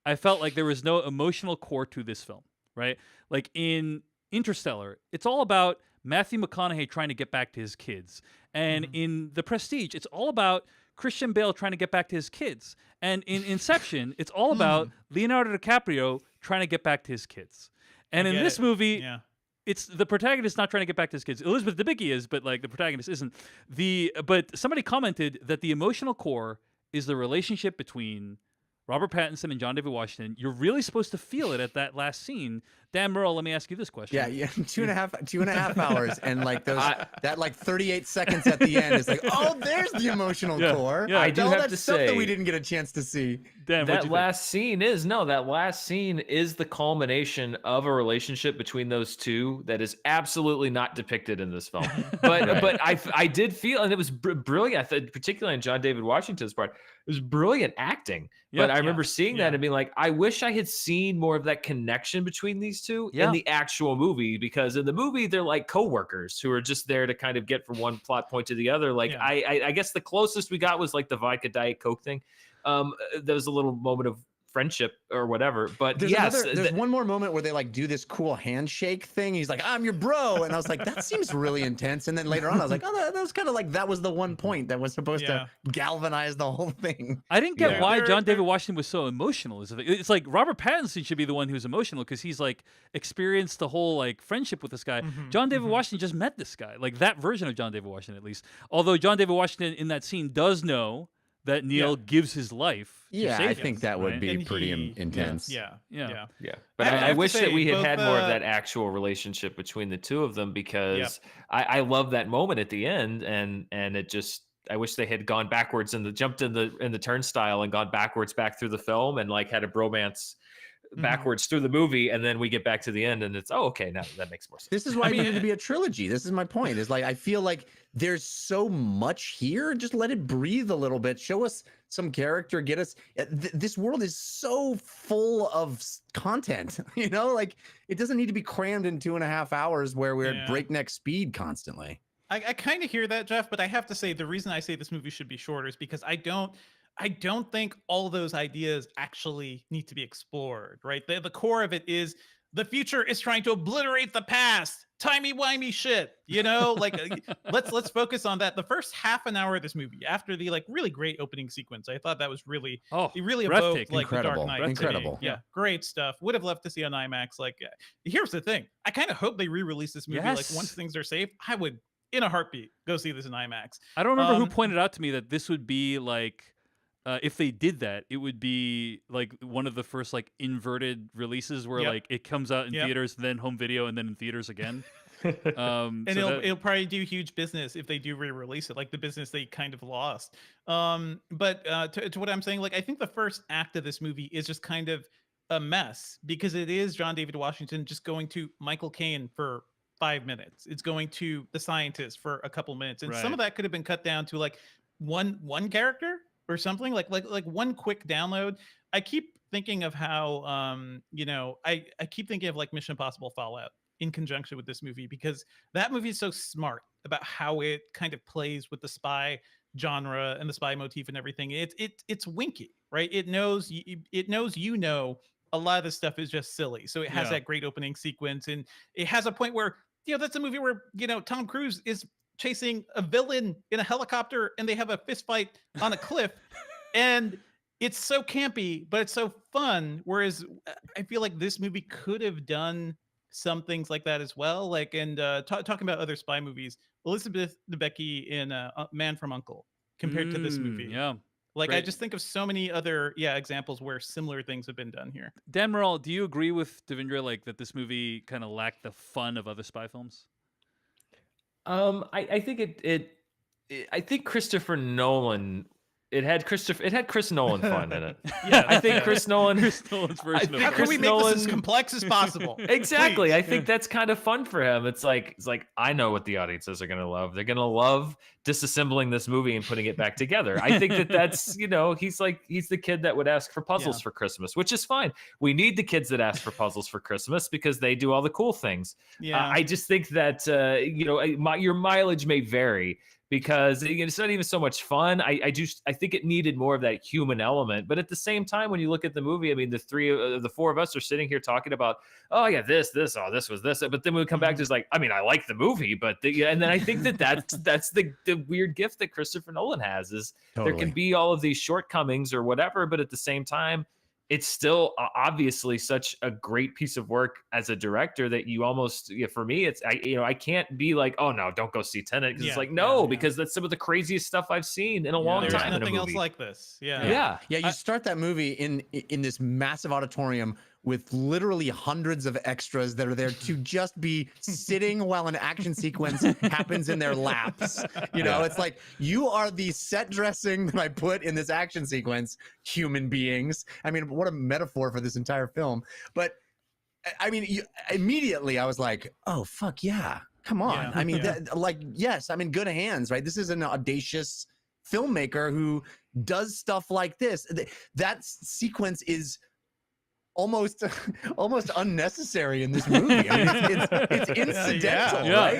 I felt like there was no emotional core to this film, right? Like in Interstellar, it's all about Matthew McConaughey trying to get back to his kids, and in The Prestige, it's all about Christian Bale trying to get back to his kids, and in Inception, it's all about Leonardo DiCaprio trying to get back to his kids, and I in get this it. movie, Yeah. it's the protagonist not trying to get back to his kids. Elizabeth Debicki is, but like the protagonist isn't. But somebody commented that the emotional core is the relationship between Robert Pattinson and John David Washington. You're really supposed to feel it at that last scene. Dan Merle, let me ask you this question. Yeah, 2.5 hours, and like those that like 38 seconds at the end is like, oh, there's the emotional Yeah, core. yeah. I do All have that to stuff that we say- didn't get a chance to see. Dan, what'd you That think? last scene is the culmination of a relationship between those two that is absolutely not depicted in this film. But Right. but I did feel, and it was brilliant. I thought, particularly in John David Washington's part, it was brilliant acting. But Yeah. I remember seeing Yeah. that and being like, I wish I had seen more of that connection between these two Yeah. in the actual movie, because in the movie they're like coworkers who are just there to kind of get from one plot point to the other. Like Yeah. I guess the closest we got was like the vodka Diet Coke thing. There was a little moment of friendship or whatever, but There's yes, there's one more moment where they like do this cool handshake thing. He's like, I'm your bro. And I was like, that seems really intense. And then later on, I was like, oh, that was kind of like, that was the one point that was supposed Yeah. to galvanize the whole thing. I didn't get Yeah. why There- John there- David Washington was so emotional. It's like Robert Pattinson should be the one who's emotional because he's like experienced the whole like friendship with this guy. John David Washington just met this guy, like that version of John David Washington at least. Although John David Washington in that scene does know that Neil gives his life. to Yeah, I save think him, that would right? be And pretty he- intense. Yeah. Yeah. Yeah. yeah. But I have I to wish that say, we had both, had more of that actual relationship between the two of them, because I love that moment at the end, and it just, I wish they had gone backwards and jumped in the turnstile and gone backwards back through the film and like had a bromance backwards through the movie, and then we get back to the end and it's, oh, okay, now that makes more sense. This is why it needed to be a trilogy. This is my point. Is like, I feel like there's so much here. Just let it breathe a little bit. Show us some character. Get us. This world is so full of content. You know, like it doesn't need to be crammed in 2.5 hours where we're Yeah. at breakneck speed constantly. I kind of hear that, Jeff, but I have to say the reason I say this movie should be shorter is because I don't think all those ideas actually need to be explored, right? The core of it is the future is trying to obliterate the past. Timey-wimey shit, you know? Like let's focus on that. The first half an hour of this movie, after the like really great opening sequence, I thought that was really Oh, it really evoked breathtaking. like the Incredible. Dark Knight to me. Incredible. Yeah, great stuff. Would have loved to see on IMAX. Like, here's the thing: I kind of hope they re-release this movie. Like Yes. once things are safe, I would, in a heartbeat, go see this in IMAX. I don't remember who Um, pointed out to me that this would be like, if they did that, it would be like one of the first like inverted releases where Yep. like it comes out in Yep. theaters, then home video, and then in theaters again. And So it'll probably do huge business if they do re-release it, like the business they kind of lost. But to what I'm saying, like I think the first act of this movie is just kind of a mess because it is John David Washington just going to Michael Caine for 5 minutes. It's going to the scientist for a couple minutes, and some of that could have been cut down to like one character or something, like one quick download. I keep thinking of how you know, I keep thinking of like Mission Impossible Fallout in conjunction with this movie, because that movie is so smart about how it kind of plays with the spy genre and the spy motif and everything. It's winky, right? It knows you know a lot of this stuff is just silly. So it has Yeah. that great opening sequence, and it has a point where, you know, that's a movie where, you know, Tom Cruise is chasing a villain in a helicopter and they have a fist fight on a cliff. And it's so campy, but it's so fun. Whereas I feel like this movie could have done some things like that as well. Like, and talking about other spy movies, Elizabeth Debicki in Man from Uncle compared to this movie. Yeah. Like, I Great. just think of so many other examples where similar things have been done here. Dan Morrell, do you agree with Devindra like that this movie kind of lacked the fun of other spy films? I think I think Christopher Nolan. It had Chris Nolan fun in it. Yeah, I think Chris Nolan. Chris Nolan's version of think How it. can we Chris make this as Nolan- complex as possible? Exactly. Please. I think that's kind of fun for him. It's like I know what the audiences are going to love. They're going to love disassembling this movie and putting it back together. I think that's he's the kid that would ask for puzzles Yeah. for Christmas, which is fine. We need the kids that ask for puzzles for Christmas because they do all the cool things. Yeah. I just think that your mileage may vary because it's not even so much fun. I think it needed more of that human element. But at the same time, when you look at the movie, I mean, the four of us are sitting here talking about, oh yeah, this was this. But then we come back to it's like, I mean, I like the movie, but and then I think that's the weird gift that Christopher Nolan has is there can be all of these shortcomings or whatever, but at the same time, it's still obviously such a great piece of work as a director that you almost, for me, it's I can't be like, oh no, don't go see Tenet because it's like no, because that's some of the craziest stuff I've seen in a long There's time. nothing in a else movie. like this. Yeah. You start that movie in this massive auditorium with literally hundreds of extras that are there to just be sitting while an action sequence happens in their laps. It's like, you are the set dressing that I put in this action sequence, human beings. I mean, what a metaphor for this entire film. But I mean, immediately I was like, oh, fuck yeah. Come on. Yeah, I mean, yeah. yes, I'm in good hands, right? This is an audacious filmmaker who does stuff like this. That sequence is almost unnecessary in this movie. I mean, it's incidental, right?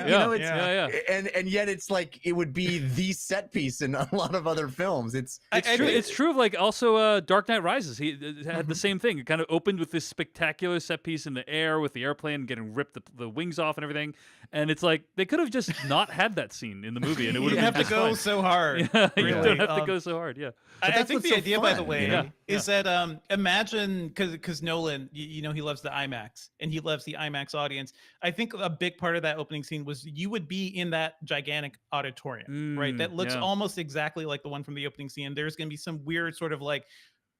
And yet it's like it would be the set piece in a lot of other films. It's true. It's true of like also Dark Knight Rises. He had the same thing. It kind of opened with this spectacular set piece in the air with the airplane getting ripped the wings off and everything. And it's like they could have just not had that scene in the movie, and it would You have have to go so hard. Yeah, you really. don't have to go so hard. Yeah. I think the idea, by the fun, way, is that imagine because Nolan, he loves the IMAX and he loves the IMAX audience. I think a big part of that opening scene was you would be in that gigantic auditorium, right? That looks almost exactly like the one from the opening scene. There's going to be some weird sort of like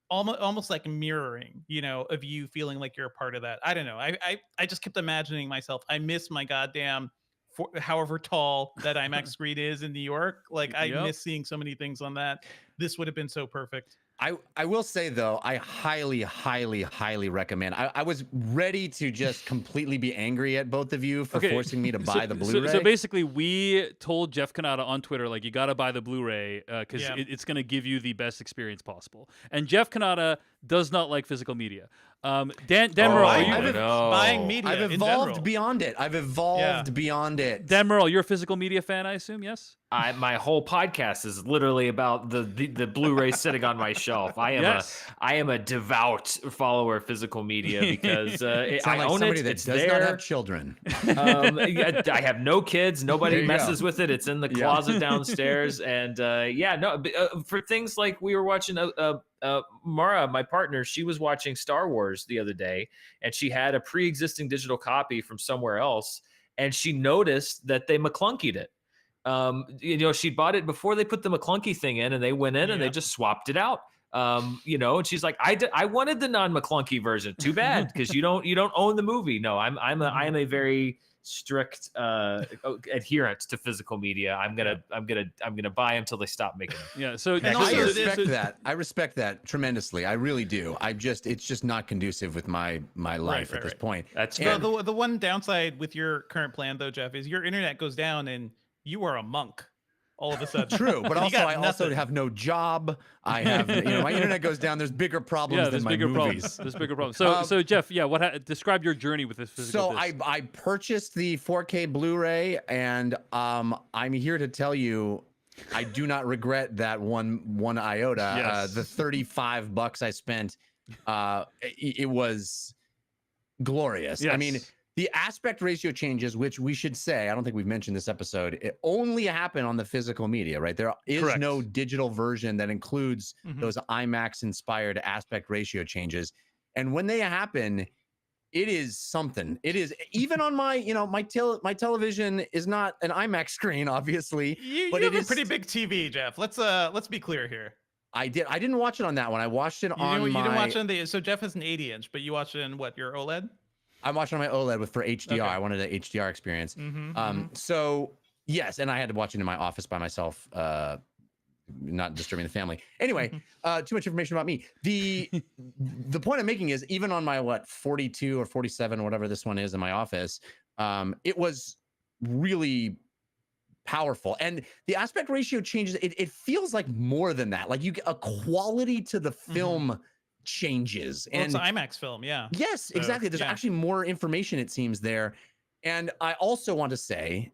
almost like mirroring, of you feeling like you're a part of that. I don't know. I just kept imagining myself. I miss my goddamn. However tall that IMAX screen is in New York, like I miss seeing so many things on that. This would have been so perfect. I will say though, I highly, highly, highly recommend. I was ready to just completely be angry at both of you for forcing me to buy the Blu-ray. So basically, we told Jeff Kanata on Twitter, like, you got to buy the Blu-ray because it's going to give you the best experience possible. And Jeff Kanata does not like physical media. Dan Murrell, are you buying media? I've in evolved general. beyond it. I've evolved beyond it. Dan Murrell, you're a physical media fan, I assume, yes? My whole podcast is literally about the Blu-ray sitting on my shelf. I am a devout follower of physical media because I like own somebody it. that It's does there. not have children. I have no kids. There Nobody you messes with it. It's in the closet downstairs. And for things like we were watching Mara, my partner, she was watching Star Wars the other day, and she had a pre-existing digital copy from somewhere else, and she noticed that they McClunkied it. She bought it before they put the McClunky thing in, and they went in and they just swapped it out. And she's like, I wanted the non-McClunky version. Too bad, because you don't own the movie. No, I am a very strict adherent to physical media. I'm gonna buy until they stop making them. Yeah. So I respect that. I respect that tremendously. I really do. It's just not conducive with my life at this point. That's the one downside with your current plan, though, Jeff, is your internet goes down and you are a monk all of a sudden. True, but also I also nothing. have no job. I have my internet goes down. There's bigger problems than my movies. There's bigger problems. So Jeff, describe your journey with this physical disc. I purchased the 4K Blu-ray, and I'm here to tell you, I do not regret that one iota. Yes. The $35 I spent, it was glorious. Yes. I mean, the aspect ratio changes, which we should say, I don't think we've mentioned this episode, it only happen on the physical media, right? There is Correct. no digital version that includes those IMAX-inspired aspect ratio changes. And when they happen, it is something. It is, even on my, my television is not an IMAX screen, obviously. You but have it a is pretty big TV, Jeff. Let's be clear here. I did. I didn't watch it on that one. I watched it on You my. didn't watch it on the. So Jeff has an 80-inch, but you watched it in what, your OLED? I watched it on my OLED for HDR. Okay. I wanted an HDR experience. Mm-hmm, So yes, and I had to watch it in my office by myself, not disturbing the family. Anyway, too much information about me. The point I'm making is, even on my 42 or 47 or whatever this one is in my office, it was really powerful, and the aspect ratio changes. It feels like more than that. Like, you get a quality to the film changes. Well, And it's an IMAX film, yeah. yes, exactly. There's yeah. actually more information, it seems, there. And I also want to say,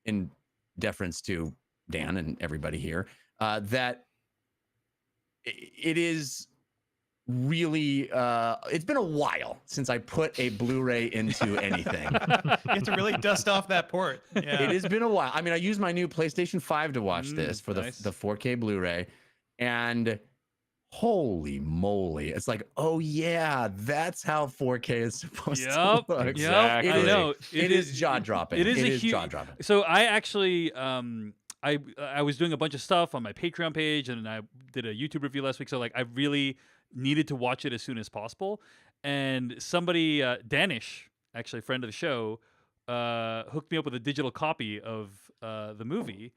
in deference to Dan and everybody here, that it is really it's been a while since I put a Blu-ray into anything. You have to really dust off that port. Yeah. It has been a while. I mean, I used my new PlayStation 5 to watch this for nice. the 4K Blu-ray, and holy moly, it's like, oh yeah, that's how 4K is supposed to look. Exactly. I know. It is jaw-dropping. It is a huge jaw-dropping. So I actually I was doing a bunch of stuff on my Patreon page, and I did a YouTube review last week. So like, I really needed to watch it as soon as possible. And somebody, Danish, actually a friend of the show, hooked me up with a digital copy of the movie.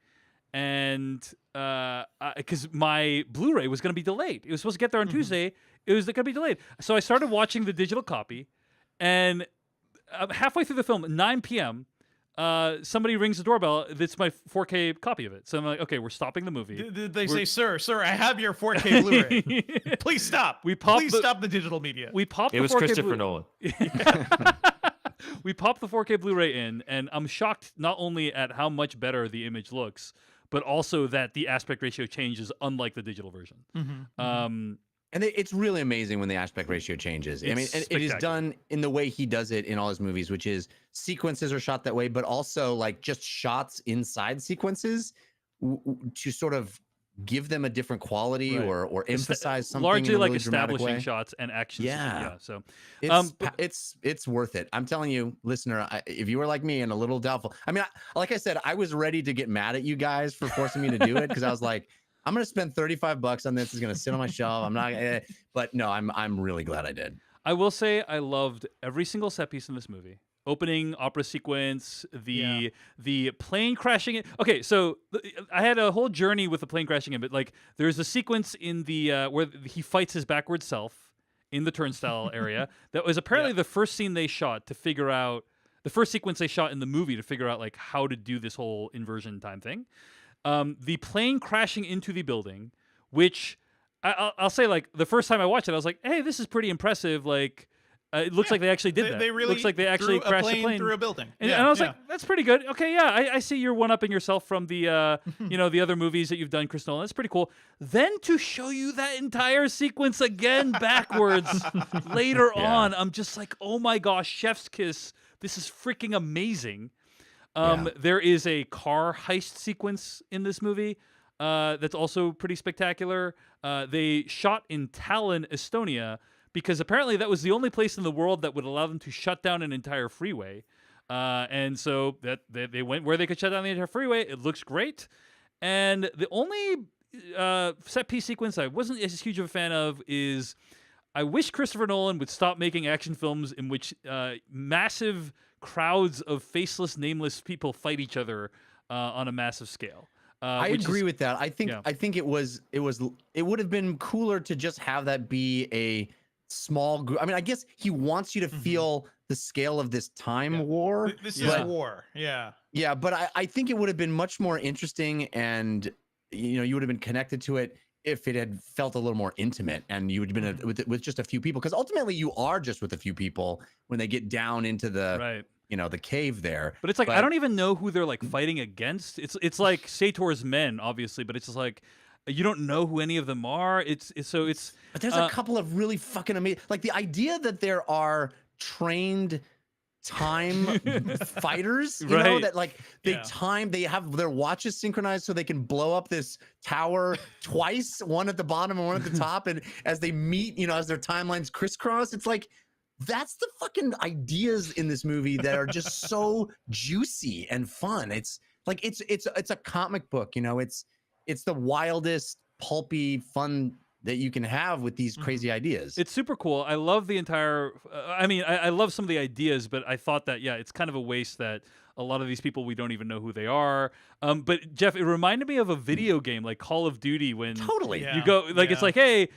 And because my Blu-ray was going to be delayed, it was supposed to get there on Tuesday. It was going to be delayed, so I started watching the digital copy, and halfway through the film, at 9 p.m., somebody rings the doorbell. It's my 4K copy of it. So I'm like, okay, we're stopping the movie. Did they say, sir, I have your 4K Blu-ray. Please stop. Please stop the digital media. We popped. It was Christopher Nolan. We popped the 4K Blu-ray in, and I'm shocked not only at how much better the image looks, but also that the aspect ratio changes, unlike the digital version. And it's really amazing when the aspect ratio changes. I mean, It's it is done in the way he does it in all his movies, which is sequences are shot that way, but also like just shots inside sequences to sort of give them a different quality, Right. or emphasize something largely in a like really dramatic establishing way. shots and action. Yeah. So It's worth it. I'm telling you, listener, if you were like me and a little doubtful, I mean, like I said, I was ready to get mad at you guys for forcing me to do it, because I was like, I'm gonna spend $35 on this. It's gonna sit on my shelf. I'm not, but no, I'm really glad I did. I will say I loved every single set piece in this movie. Opening opera sequence, the plane crashing in. Okay, so I had a whole journey with the plane crashing in, but like, there's a sequence in the where he fights his backward self in the turnstile area. That was apparently the first scene they shot to figure out, the first sequence they shot in the movie to figure out like how to do this whole inversion time thing. The plane crashing into the building, which I'll say, like, the first time I watched it, I was like, hey, this is pretty impressive. Like, it looks like they actually did that. They really looks like they actually threw crashed the plane through a building. And I was like, that's pretty good. Okay, yeah, I see you're one-upping yourself from the, the other movies that you've done, Chris Nolan. That's pretty cool. Then to show you that entire sequence again backwards later on, I'm just like, oh my gosh, chef's kiss. This is freaking amazing. There is a car heist sequence in this movie that's also pretty spectacular. They shot in Tallinn, Estonia, because apparently that was the only place in the world that would allow them to shut down an entire freeway. And so that they went where they could shut down the entire freeway. It looks great. And the only set piece sequence I wasn't as huge of a fan of is, I wish Christopher Nolan would stop making action films in which massive crowds of faceless, nameless people fight each other on a massive scale. I agree with that. I think it would have been cooler to just have that be a small group. I mean, I guess he wants you to feel the scale of this time war. This is a war. Yeah. Yeah, but I think it would have been much more interesting, and you would have been connected to it if it had felt a little more intimate, and you would have been with just a few people, because ultimately you are just with a few people when they get down into the the cave there. But it's like, I don't even know who they're like fighting against. It's like Sator's men, obviously, but it's just like, you don't know who any of them are. But there's a couple of really fucking amazing, like the idea that there are trained time fighters, that like they have their watches synchronized so they can blow up this tower twice, one at the bottom and one at the top, and as they meet, as their timelines crisscross, it's like, that's the fucking ideas in this movie that are just so juicy and fun. It's like it's a comic book, it's the wildest pulpy fun that you can have with these crazy ideas. It's super cool. I love the entire. I mean, I love some of the ideas, but I thought that it's kind of a waste that a lot of these people we don't even know who they are. But Jeff, it reminded me of a video game like Call of Duty when Totally. Yeah. you go like it's like, hey,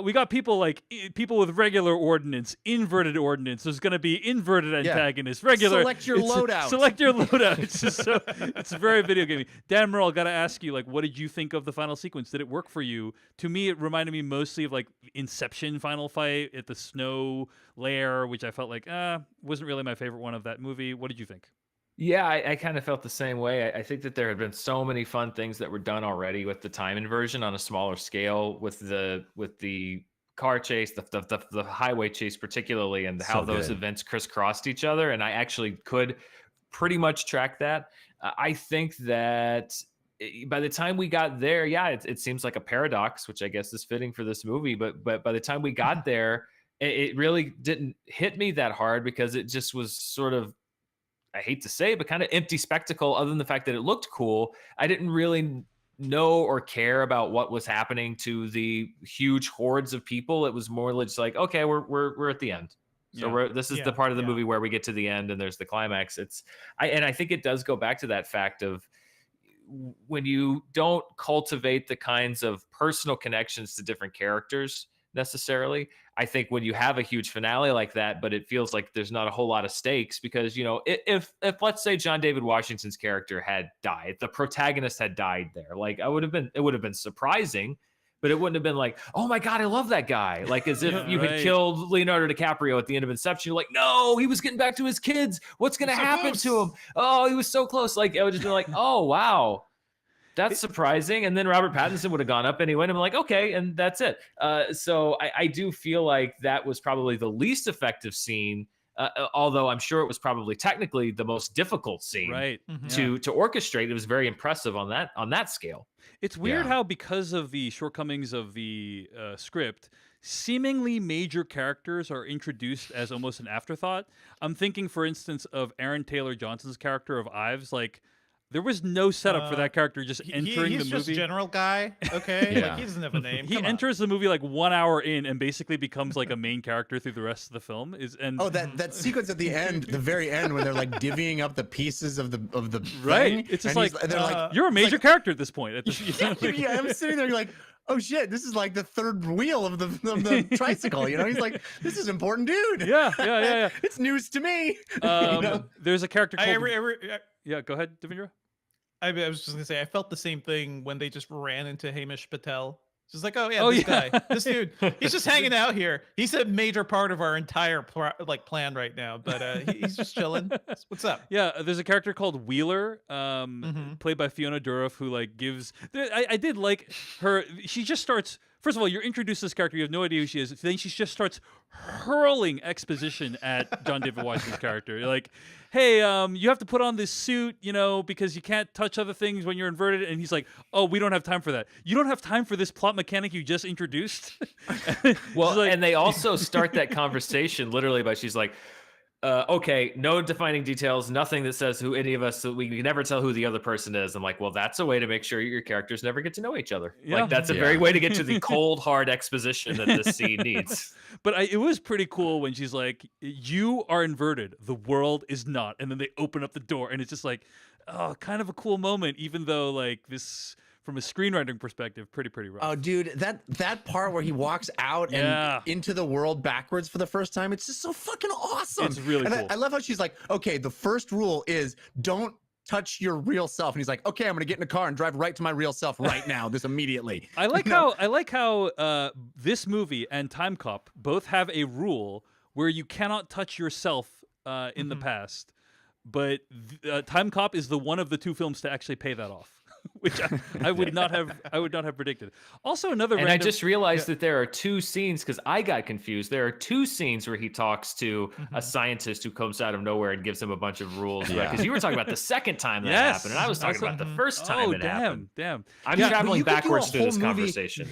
we got people like people with regular ordnance, inverted ordnance. There's going to be inverted antagonist, regular. Select your loadout. Select your loadout. It's just so it's very video gamey. Dan Merle, got to ask you, like, what did you think of the final sequence? Did it work for you? To me, it reminded me mostly of like Inception final fight at the snow lair, which I felt like wasn't really my favorite one of that movie. What did you think? Yeah, I kind of felt the same way. I think that there had been so many fun things that were done already with the time inversion on a smaller scale, with the car chase, the highway chase particularly, and how those events crisscrossed each other. And I actually could pretty much track that. I think that by the time we got there, it seems like a paradox, which I guess is fitting for this movie. But by the time we got there, it really didn't hit me that hard, because it just was sort of, I hate to say it, but kind of empty spectacle. Other than the fact that it looked cool, I didn't really know or care about what was happening to the huge hordes of people. It was more just like, okay, we're at the end. So this is the part of the movie where we get to the end and there's the climax. I think it does go back to that fact of when you don't cultivate the kinds of personal connections to different characters necessarily. I think when you have a huge finale like that, but it feels like there's not a whole lot of stakes, because, you know, if let's say John David Washington's character had died, the protagonist had died there, like it would have been surprising, but it wouldn't have been like, oh my God, I love that guy. Like as if you had killed Leonardo DiCaprio at the end of Inception. You're like, no, he was getting back to his kids. What's going to happen to him? Oh, he was so close. Like, I would just be like, oh, wow. That's surprising. And then Robert Pattinson would have gone up anyway. And I'm like, okay, and that's it. So I do feel like that was probably the least effective scene, although I'm sure it was probably technically the most difficult scene to orchestrate. It was very impressive on that scale. It's weird how, because of the shortcomings of the script, seemingly major characters are introduced as almost an afterthought. I'm thinking, for instance, of Aaron Taylor Johnson's character of Ives. Like, there was no setup for that character just entering the movie. He's just general guy, okay? Like, he doesn't have a name. He enters the movie like 1 hour in and basically becomes like a main character through the rest of the film. That sequence at the end, the very end, when they're like divvying up the pieces of the right. thing, It's just like they're like, you're a major character at this point. I'm sitting there like, oh shit, this is like the third wheel of the tricycle. You know, he's like, this is important, dude. Yeah. It's news to me. There's a character called. Yeah, go ahead, Devendra. I was just gonna say, I felt the same thing when they just ran into Hamish Patel. Just like, this guy, this dude, he's just hanging out here. He's a major part of our entire plan right now, but he's just chilling. What's up? Yeah, there's a character called Wheeler, played by Fiona Dourif, who like gives. I did like her. She just starts. First of all, you're introduced to this character, you have no idea who she is. Then she just starts hurling exposition at John David Washington's character. You're like, hey, you have to put on this suit, you know, because you can't touch other things when you're inverted. And he's like, oh, we don't have time for that. You don't have time for this plot mechanic you just introduced? Well, like, and they also start that conversation literally by, she's like, okay, no defining details, nothing that says who any of us, so we can never tell who the other person is. I'm like, well, that's a way to make sure your characters never get to know each other. Yeah. Like, that's a very way to get to the cold, hard exposition that this scene needs. But it was pretty cool when she's like, you are inverted, the world is not. And then they open up the door, and it's just like, oh, kind of a cool moment, even though like this, from a screenwriting perspective, pretty rough. Oh, dude, that part where he walks out and into the world backwards for the first time, it's just so fucking awesome. It's really cool. I love how she's like, okay, the first rule is don't touch your real self. And he's like, okay, I'm gonna get in a car and drive right to my real self right now, this immediately. I like how this movie and Time Cop both have a rule where you cannot touch yourself in the past, but Time Cop is the one of the two films to actually pay that off. Which I would not have predicted. Also, I just realized that there are two scenes, because I got confused. There are two scenes where he talks to a scientist who comes out of nowhere and gives him a bunch of rules. Because you were talking about the second time that happened, and I was talking about the first time it happened. Damn. I'm traveling backwards through this conversation.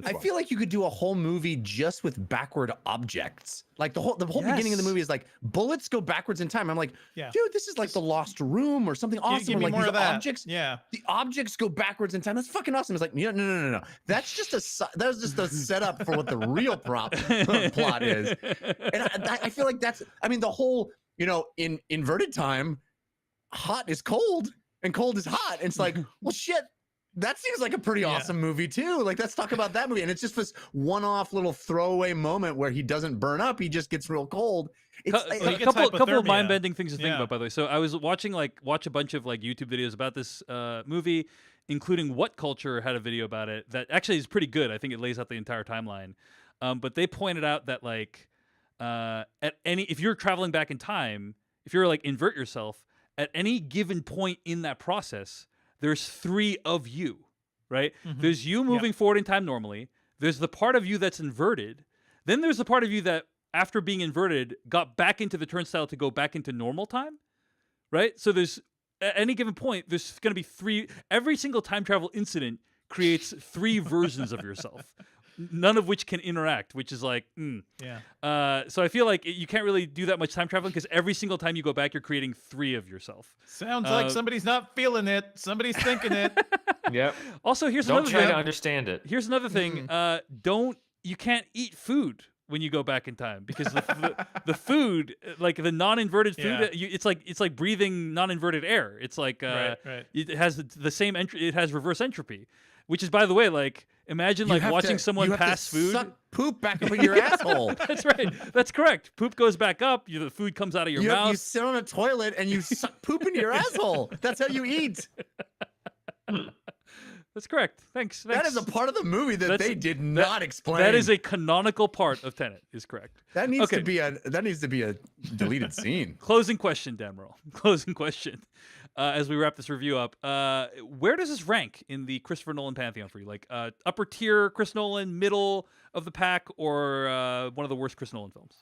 I feel like you could do a whole movie just with backward objects. Like the whole beginning of the Yes. movie is like bullets go backwards in time. I'm like, Yeah. dude, this is like the Lost Room or something awesome. Give Or me like more these of that. objects, Yeah. the objects go backwards in time. That's fucking awesome. It's like, no. That's just that was just a setup for what the real plot is. And I feel like that's, I mean, the whole, in inverted time, hot is cold and cold is hot. And it's like, well, shit, that seems like a pretty awesome movie too. Like, let's talk about that movie. And it's just this one-off little throwaway moment where he doesn't burn up. He just gets real cold. It's he a gets couple of hypothermia. mind-bending things to think Yeah. about, by the way. So I was watching watch a bunch of YouTube videos about this movie, including What Culture had a video about it that actually is pretty good. I think it lays out the entire timeline. But they pointed out that if you're traveling back in time, if you're invert yourself at any given point in that process, there's 3 of you, right? Mhm. There's you moving forward in time normally. There's the part of you that's inverted. Then there's the part of you that, after being inverted, got back into the turnstile to go back into normal time, right? So there's, at any given point, there's going to be 3. Every single time travel incident creates 3 versions of yourself, none of which can interact, which is Yeah. so I feel like you can't really do that much time traveling because every single time you go back, you're creating 3 of yourself. Sounds like somebody's not feeling it. Somebody's thinking it. Yep. Also, here's Don't another try thing. to understand it. Here's another thing. You can't eat food when you go back in time because the food, like the non-inverted food, it's like breathing non-inverted air. It's like Right. it has the same entry. It has reverse entropy, which is, by the way, imagine You have watching to- someone you have to pass food. suck poop back up in your asshole. That's right. That's correct. Poop goes back up. The food comes out of your You mouth. sit on a toilet and you suck poop into your asshole. That's how you eat. That's correct. Thanks. That is a part of the movie that That's- they did not explain. That is a canonical part of Tenet. Is correct. that needs okay. to be a deleted scene. Closing question, Damrell. Closing question. As we wrap this review up, where does this rank in the Christopher Nolan pantheon for you? Upper tier Chris Nolan, middle of the pack, or one of the worst Chris Nolan films?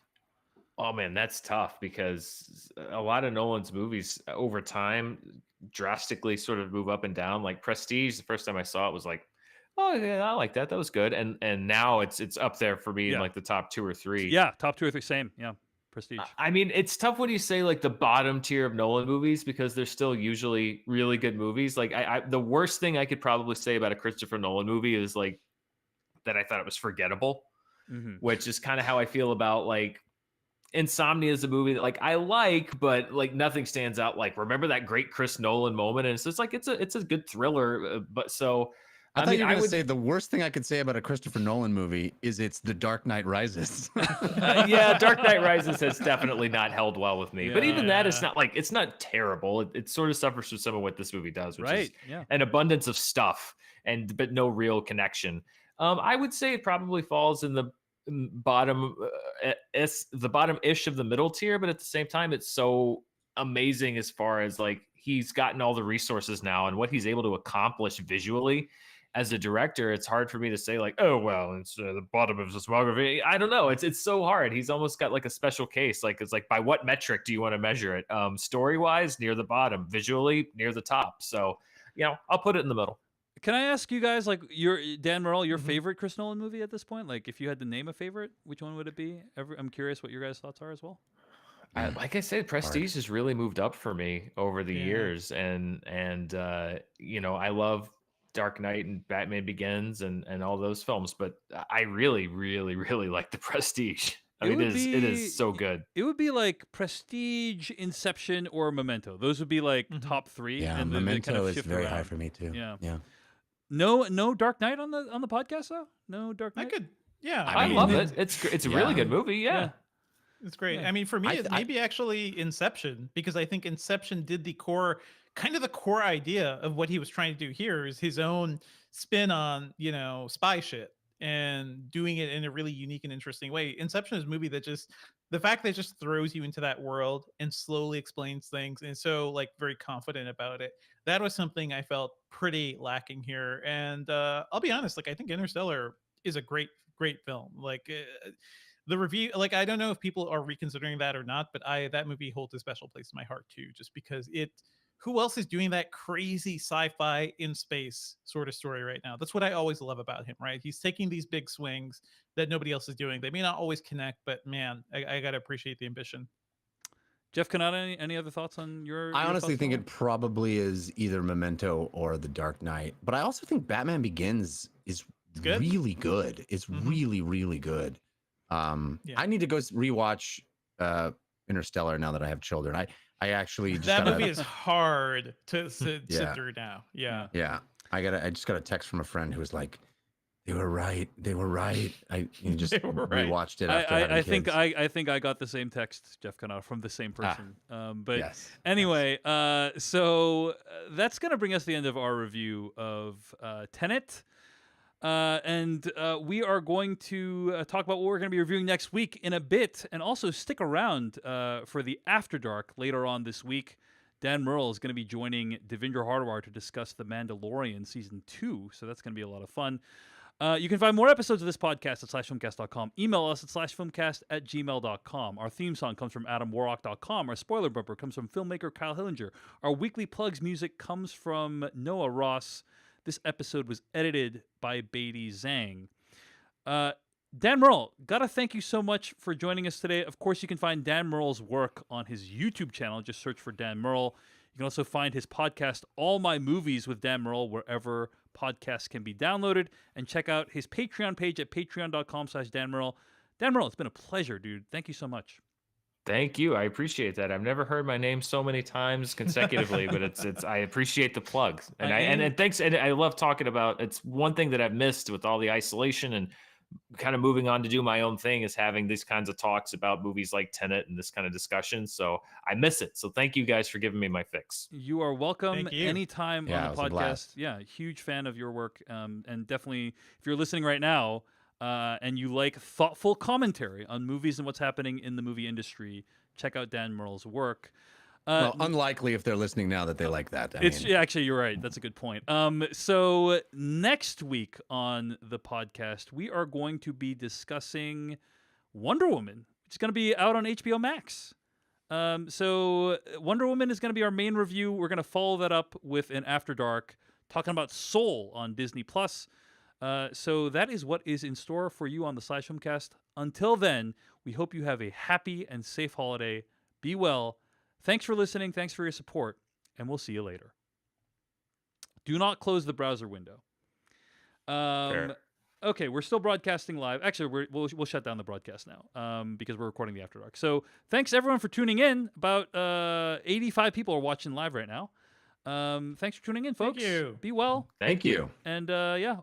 Oh man, that's tough because a lot of Nolan's movies over time drastically sort of move up and down. Like Prestige, the first time I saw it was like, oh yeah, I like that. That was good. And now it's up there for me in the top 2 or 3. Yeah, top 2 or 3. Same. Yeah, Prestige. I mean, it's tough when you say the bottom tier of Nolan movies because they're still usually really good movies. The worst thing I could probably say about a Christopher Nolan movie is that I thought it was forgettable, which is kind of how I feel about Insomnia is a movie that I like, but nothing stands out. Remember that great Chris Nolan moment, and it's just it's a good thriller. But so I thought you were going to say the worst thing I could say about a Christopher Nolan movie is it's The Dark Knight Rises. Yeah, Dark Knight Rises has definitely not held well with me. But even that is not it's not terrible. It sort of suffers from some of what this movie does, which is an abundance of stuff but no real connection. I would say it probably falls in the bottom the bottom-ish of the middle tier, but at the same time it's so amazing as far as he's gotten all the resources now and what he's able to accomplish visually as a director. It's hard for me to say oh well, it's the bottom of his filmography. I don't know, it's so hard. He's almost got a special case. It's by what metric do you want to measure it? Story wise, near the bottom; visually, near the top. So I'll put it in the middle. Can I ask you guys, Dan Morrell, your favorite Chris Nolan movie at this point? If you had to name a favorite, which one would it be? I'm curious what your guys' thoughts are as well. Like I said, Prestige has really moved up for me over the years, and I love Dark Knight and Batman Begins and all those films, but I really, really, really like the Prestige. It is so good. It would be Prestige, Inception, or Memento. Those would be top 3. Yeah, and Memento kind of is shift very around. high for me too. Yeah. No Dark Knight on the podcast though. No Dark Knight. I love it. It's a really good movie. Yeah. It's great. Yeah. I mean, for me, it maybe actually Inception, because I think Inception did the core idea of what he was trying to do here is his own spin on, spy shit and doing it in a really unique and interesting way. Inception is a movie that the fact that it just throws you into that world and slowly explains things and so very confident about it. That was something I felt pretty lacking here. And I'll be honest, I think Interstellar is a great film. The review, I don't know if people are reconsidering that or not, but that movie holds a special place in my heart too, just because it who else is doing that crazy sci-fi in space sort of story right now? That's what I always love about him, right? He's taking these big swings that nobody else is doing. They may not always connect, but man, I gotta appreciate the ambition. Jeff Kanata, any other thoughts on your? I your honestly thoughts think on it probably is either Memento or The Dark Knight, but I also think Batman Begins is good. really good. It's Mhm. really, really good. Yeah. I need to go rewatch Interstellar now that I have children. I actually just That gotta, movie is hard to sit Yeah. through now. Yeah. yeah, I just got a text from a friend who was like, they were right. You just They were right. rewatched it after having I think kids. I think I got the same text, Jeff Kanata, from the same person. But Yes, anyway, so that's gonna bring us to the end of our review of Tenet. And we are going to talk about what we're going to be reviewing next week in a bit, and also stick around for the After Dark later on this week. Dan Merle is going to be joining Devindra Hardawar to discuss The Mandalorian Season 2, so that's going to be a lot of fun. You can find more episodes of this podcast at slashfilmcast.com. Email us at slashfilmcast@gmail.com. Our theme song comes from adamwarrock.com. Our spoiler bumper comes from filmmaker Kyle Hillinger. Our weekly plugs music comes from Noah Ross. This episode was edited by Beatty Zhang. Dan Merle, gotta thank you so much for joining us today. Of course, you can find Dan Merle's work on his YouTube channel. Just search for Dan Merle. You can also find his podcast, All My Movies with Dan Merle, wherever podcasts can be downloaded. And check out his Patreon page at patreon.com/Dan Merle. Dan Merle, it's been a pleasure, dude. Thank you so much. Thank you. I appreciate that. I've never heard my name so many times consecutively, but it's I appreciate the plugs. And and thanks. And I love talking about, it's one thing that I've missed with all the isolation and kind of moving on to do my own thing, is having these kinds of talks about movies like Tenet and this kind of discussion. So I miss it. So thank you guys for giving me my fix. You are welcome Thank you. anytime Yeah, on it the was a podcast. blast. Yeah, huge fan of your work. And definitely, if you're listening right now and you like thoughtful commentary on movies and what's happening in the movie industry, check out Dan Merle's work. Well, unlikely if they're listening now that they like that. I mean, Yeah, actually, you're right. That's a good point. So next week on the podcast, we are going to be discussing Wonder Woman. It's going to be out on HBO Max. So Wonder Woman is going to be our main review. We're going to follow that up with an After Dark talking about Soul on Disney Plus. So that is what is in store for you on the Slash Filmcast. Until then, we hope you have a happy and safe holiday. Be well. Thanks for listening. Thanks for your support. And we'll see you later. Do not close the browser window. Fair. Okay, we're still broadcasting live. Actually, we'll shut down the broadcast now because we're recording the After Dark. So thanks, everyone, for tuning in. About 85 people are watching live right now. Thanks for tuning in, folks. you. Be well. Thank you. And yeah.